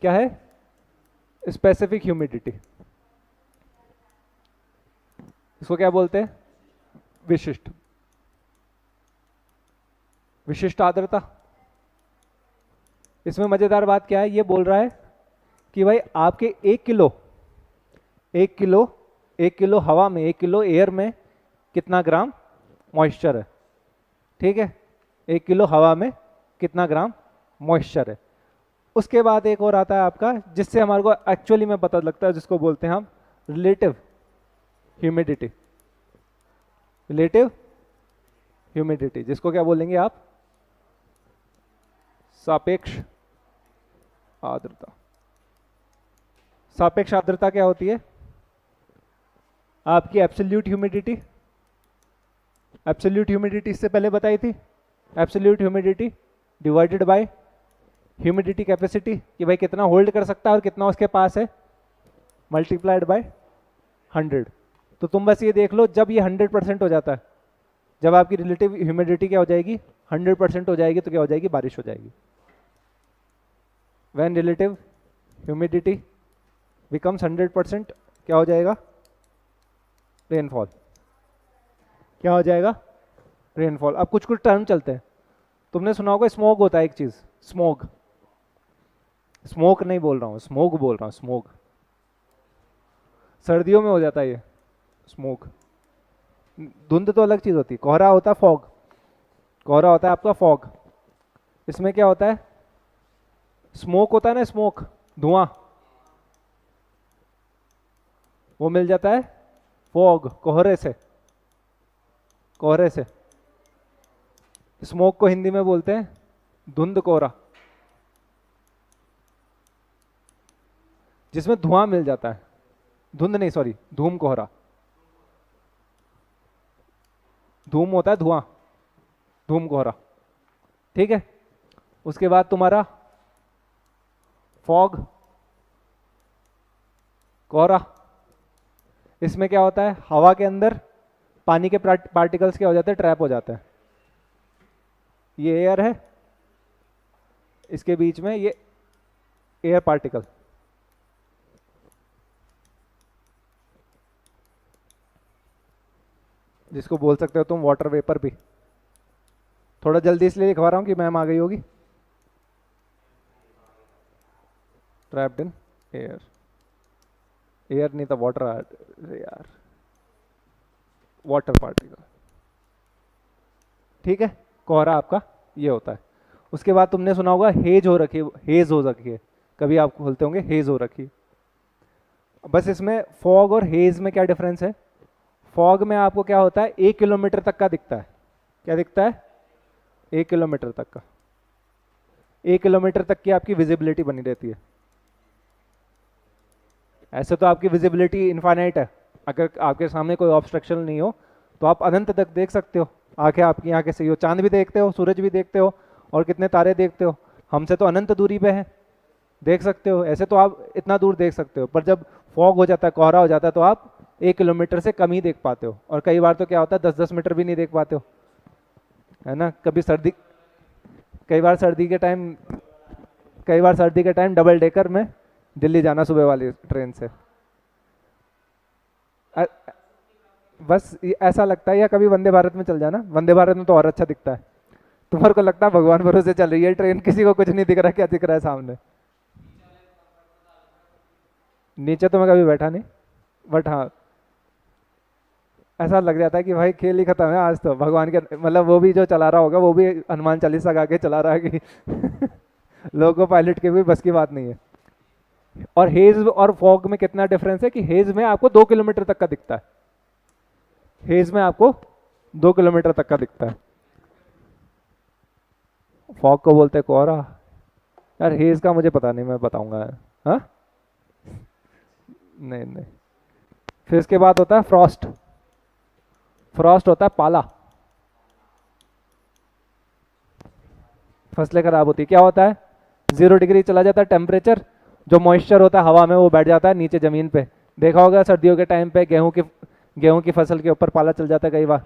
क्या है स्पेसिफिक ह्यूमिडिटी, इसको क्या बोलते हैं विशिष्ट आर्द्रता। इसमें मजेदार बात क्या है, ये बोल रहा है कि भाई आपके 1 किलो हवा में, 1 किलो एयर में कितना ग्राम मॉइस्चर है, ठीक है, 1 किलो हवा में कितना ग्राम मॉइस्चर है। उसके बाद एक और आता है आपका, जिससे हमारे को एक्चुअली में पता लगता है, जिसको बोलते हैं हम रिलेटिव ह्यूमिडिटी, जिसको क्या बोलेंगे आप सापेक्ष आर्द्रता। सापेक्ष आर्द्रता क्या होती है, आपकी एब्सोल्यूट ह्यूमिडिटी इससे पहले बताई थी, absolute humidity divided by humidity capacity, कि भाई कितना होल्ड कर सकता है और कितना उसके पास है, मल्टीप्लाइड बाय 100। तो तुम बस ये देख लो, जब ये 100% हो जाता है, जब आपकी रिलेटिव ह्यूमिडिटी क्या हो जाएगी 100% हो जाएगी, तो क्या हो जाएगी, बारिश हो जाएगी। व्हेन रिलेटिव ह्यूमिडिटी बिकम्स 100%, क्या हो जाएगा, रेनफॉल। क्या हो जाएगा, रेनफॉल। अब कुछ टर्म चलते हैं, तुमने सुना होगा स्मोक होता है एक चीज, स्मोक नहीं बोल रहा हूं, स्मोक बोल रहा हूं, स्मोक सर्दियों में हो जाता है ये स्मोक। धुंध तो अलग चीज होती है, कोहरा होता है फॉग, कोहरा होता है आपका फॉग। इसमें क्या होता है, स्मोक होता है ना, स्मोक धुआं, वो मिल जाता है फॉग, कोहरे से। स्मोक को हिंदी में बोलते हैं धुंध कोहरा, जिसमें धुआं मिल जाता है, धुंध नहीं सॉरी, धूम कोहरा। धूम होता है धुआं, धूम कोहरा, ठीक है। उसके बाद तुम्हारा फॉग, कोहरा। इसमें क्या होता है, हवा के अंदर पानी के पार्टिकल्स क्या हो जाते हैं, ट्रैप हो जाते हैं। ये एयर है, इसके बीच में ये एयर पार्टिकल, जिसको बोल सकते हो तुम वाटर वेपर भी। थोड़ा जल्दी इसलिए लिखवा रहा हूं कि मैम आ गई होगी। ट्रैप्ड इन एयर, एयर नहीं था वाटर यार, वाटर पार्टिकल, ठीक है। कोहरा आपका ये होता है। उसके बाद तुमने सुना होगा हेज हो रखी है, कभी आप खोलते होंगे हेज हो रखी है। बस इसमें फॉग और हेज में क्या डिफरेंस है, फॉग में आपको क्या होता है 1 किलोमीटर तक का दिखता है, क्या दिखता है 1 किलोमीटर तक का, 1 किलोमीटर तक की आपकी विजिबिलिटी बनी रहती है। ऐसे तो आपकी विजिबिलिटी इनफाइनाइट है, अगर आपके सामने कोई ऑब्स्ट्रक्शन नहीं हो तो आप अनंत तक देख सकते हो, आंखें आपकी आंखें सही हो, चांद भी देखते हो, सूरज भी देखते हो, और कितने तारे देखते हो। हमसे तो अनंत दूरी पे है, देख सकते हो, ऐसे तो आप इतना दूर देख सकते हो, पर जब फॉग हो जाता है, कोहरा हो जाता है, तो आप 1 किलोमीटर से कम ही देख पाते हो, और कई बार तो क्या होता है 10-10 मीटर भी नहीं देख पाते हो, है ना। कई बार सर्दी के टाइम डबल डेकर में दिल्ली जाना सुबह वाली ट्रेन से, बस ऐसा लगता है, या कभी वंदे भारत में चल जाना, वंदे भारत में तो और अच्छा दिखता है। तुम्हारे को लगता है भगवान भरोसे चल रही है ट्रेन, किसी को कुछ नहीं दिख रहा, क्या दिख रहा है सामने? नीचे तो मैं कभी बैठा नहीं, बट हाँ ऐसा लग जाता है कि भाई खेल ही खत्म है आज तो। भगवान के मतलब वो भी जो चला रहा होगा वो भी हनुमान चालीसा गा के चला रहा है कि लोगो पायलट के भी बस की बात नहीं है। और हेज और फॉग में कितना डिफरेंस है कि हेज में आपको 2 किलोमीटर तक का दिखता है, हेज में आपको 2 किलोमीटर तक का दिखता है। फॉग को बोलते हैं कोहरा यार, हेज का मुझे पता नहीं, मैं बताऊंगा। हाँ नहीं नहीं। फिर इसके बाद होता है फ्रॉस्ट। फ्रॉस्ट होता है पाला, फसलें खराब होती है। क्या होता है? 0 डिग्री चला जाता है टेम्परेचर, जो मॉइस्चर होता है हवा में वो बैठ जाता है नीचे जमीन पे। देखा होगा सर्दियों के टाइम पे गेहूं की फसल के ऊपर पाला चल जाता है, कई बार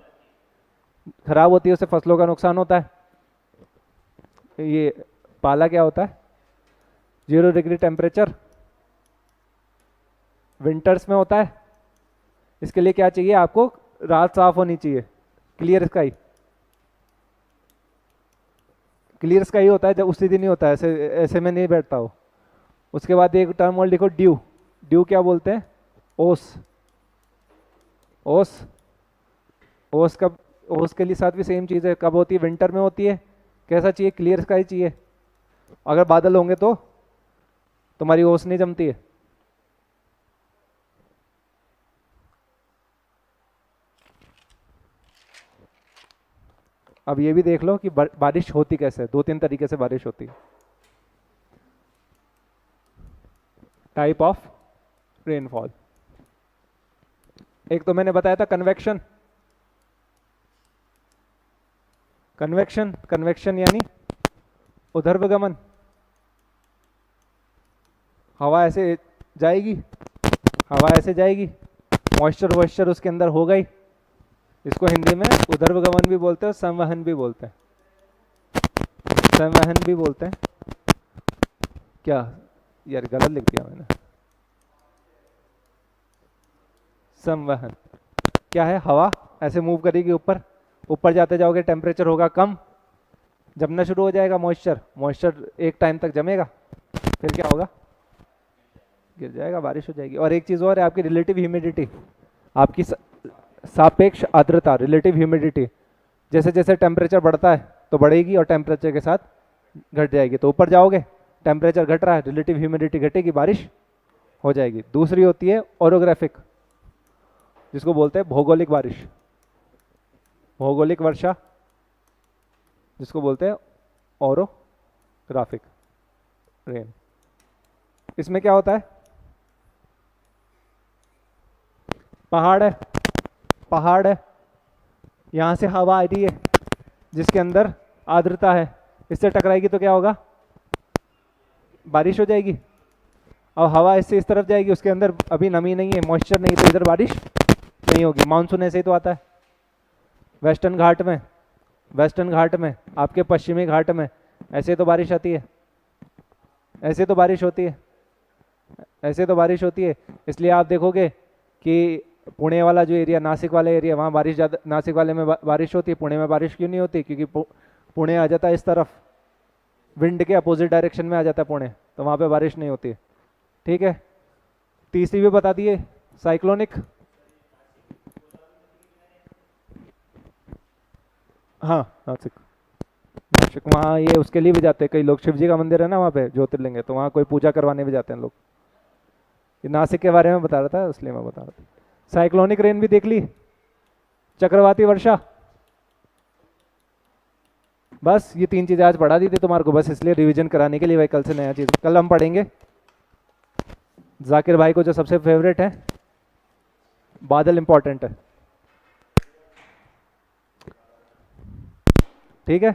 खराब होती है, उससे फसलों का नुकसान होता है। ये पाला क्या होता है? 0 डिग्री टेम्परेचर विंटर्स में होता है। इसके लिए क्या चाहिए आपको? रात साफ होनी चाहिए, क्लियर स्काई। क्लियर स्काई होता है जब उसी दिन ही होता है, ऐसे ऐसे में नहीं बैठता हो। उसके बाद एक टर्म और लिखो ड्यू। ड्यू क्या बोलते हैं? ओस। ओस, ओस कब? ओस के लिए साथ भी सेम चीज़ है। कब होती है? विंटर में होती है। कैसा चाहिए? क्लियर स्काई चाहिए। अगर बादल होंगे तो तुम्हारी ओस नहीं जमती है। अब ये भी देख लो कि बारिश होती कैसे है। 2-3 तरीके से बारिश होती है। टाइप ऑफ रेनफॉल, एक तो मैंने बताया था कन्वेक्शन। कन्वेक्शन, कन्वेक्शन यानी ऊर्ध्वगमन। हवा ऐसे जाएगी, हवा ऐसे जाएगी, मॉइस्चर वॉइस्चर उसके अंदर हो गई। इसको हिंदी में ऊर्ध्वगमन भी बोलते हैं, संवहन भी बोलते हैं। संवहन भी बोलते हैं। क्या यार गलत लिख दिया मैंने। संवहन क्या है? हवा ऐसे मूव करेगी ऊपर, ऊपर जाते जाओगे टेम्परेचर होगा कम, जमना शुरू हो जाएगा मॉइस्चर। मॉइस्चर एक टाइम तक जमेगा, फिर क्या होगा? गिर जाएगा, बारिश हो जाएगी। और एक चीज़ और है, आपकी रिलेटिव ह्यूमिडिटी, आपकी सापेक्ष आर्द्रता, रिलेटिव ह्यूमिडिटी। जैसे जैसे टेम्परेचर बढ़ता है तो बढ़ेगी और टेम्परेचर के साथ घट जाएगी। तो ऊपर जाओगे टेम्परेचर घट रहा है, रिलेटिव ह्यूमिडिटी घटेगी, बारिश हो जाएगी। दूसरी होती है ओरोग्राफिक, जिसको बोलते हैं भौगोलिक बारिश, भौगोलिक वर्षा, जिसको बोलते हैं ओरोग्राफिक रेन। इसमें क्या होता है? पहाड़ है, पहाड़ है, यहाँ से हवा आ रही है जिसके अंदर आर्द्रता है, इससे टकराएगी तो क्या होगा? बारिश हो जाएगी। अब हवा इससे इस तरफ जाएगी, उसके अंदर अभी नमी नहीं है, मॉइस्चर नहीं, तो इधर बारिश नहीं होगी। मानसून ऐसे ही तो आता है। वेस्टर्न घाट में, वेस्टर्न घाट में, आपके पश्चिमी घाट में ऐसे तो बारिश आती है, ऐसे तो बारिश होती है, ऐसे तो बारिश होती है। इसलिए आप देखोगे कि पुणे वाला जो एरिया, नासिक वाला एरिया, वहाँ बारिश ज़्यादा, नासिक वाले में बारिश होती है, पुणे में बारिश क्यों नहीं होती? क्योंकि पुणे आ जाता है इस तरफ, विंड के अपोजिट डायरेक्शन में आ जाता है पुणे, तो वहाँ पे बारिश नहीं होती। ठीक है। तीसरी भी बता दिए, साइक्लोनिक। हाँ नासिक, नासिक वहाँ ये उसके लिए भी जाते हैं कई लोग। शिव जी का मंदिर है ना वहाँ पे, ज्योतिर्लिंग है, तो वहाँ कोई पूजा करवाने भी जाते हैं लोग। ये नासिक के बारे में बता रहा था, इसलिए मैं बता रहा था। साइक्लोनिक रेन भी देख ली, चक्रवाती वर्षा। बस ये 3 चीजें आज पढ़ा दी थी तुम्हारे को, बस इसलिए रिवीजन कराने के लिए। भाई कल से नया चीज, कल हम पढ़ेंगे जाकिर भाई को जो सबसे फेवरेट है, बादल इंपॉर्टेंट है। ठीक है।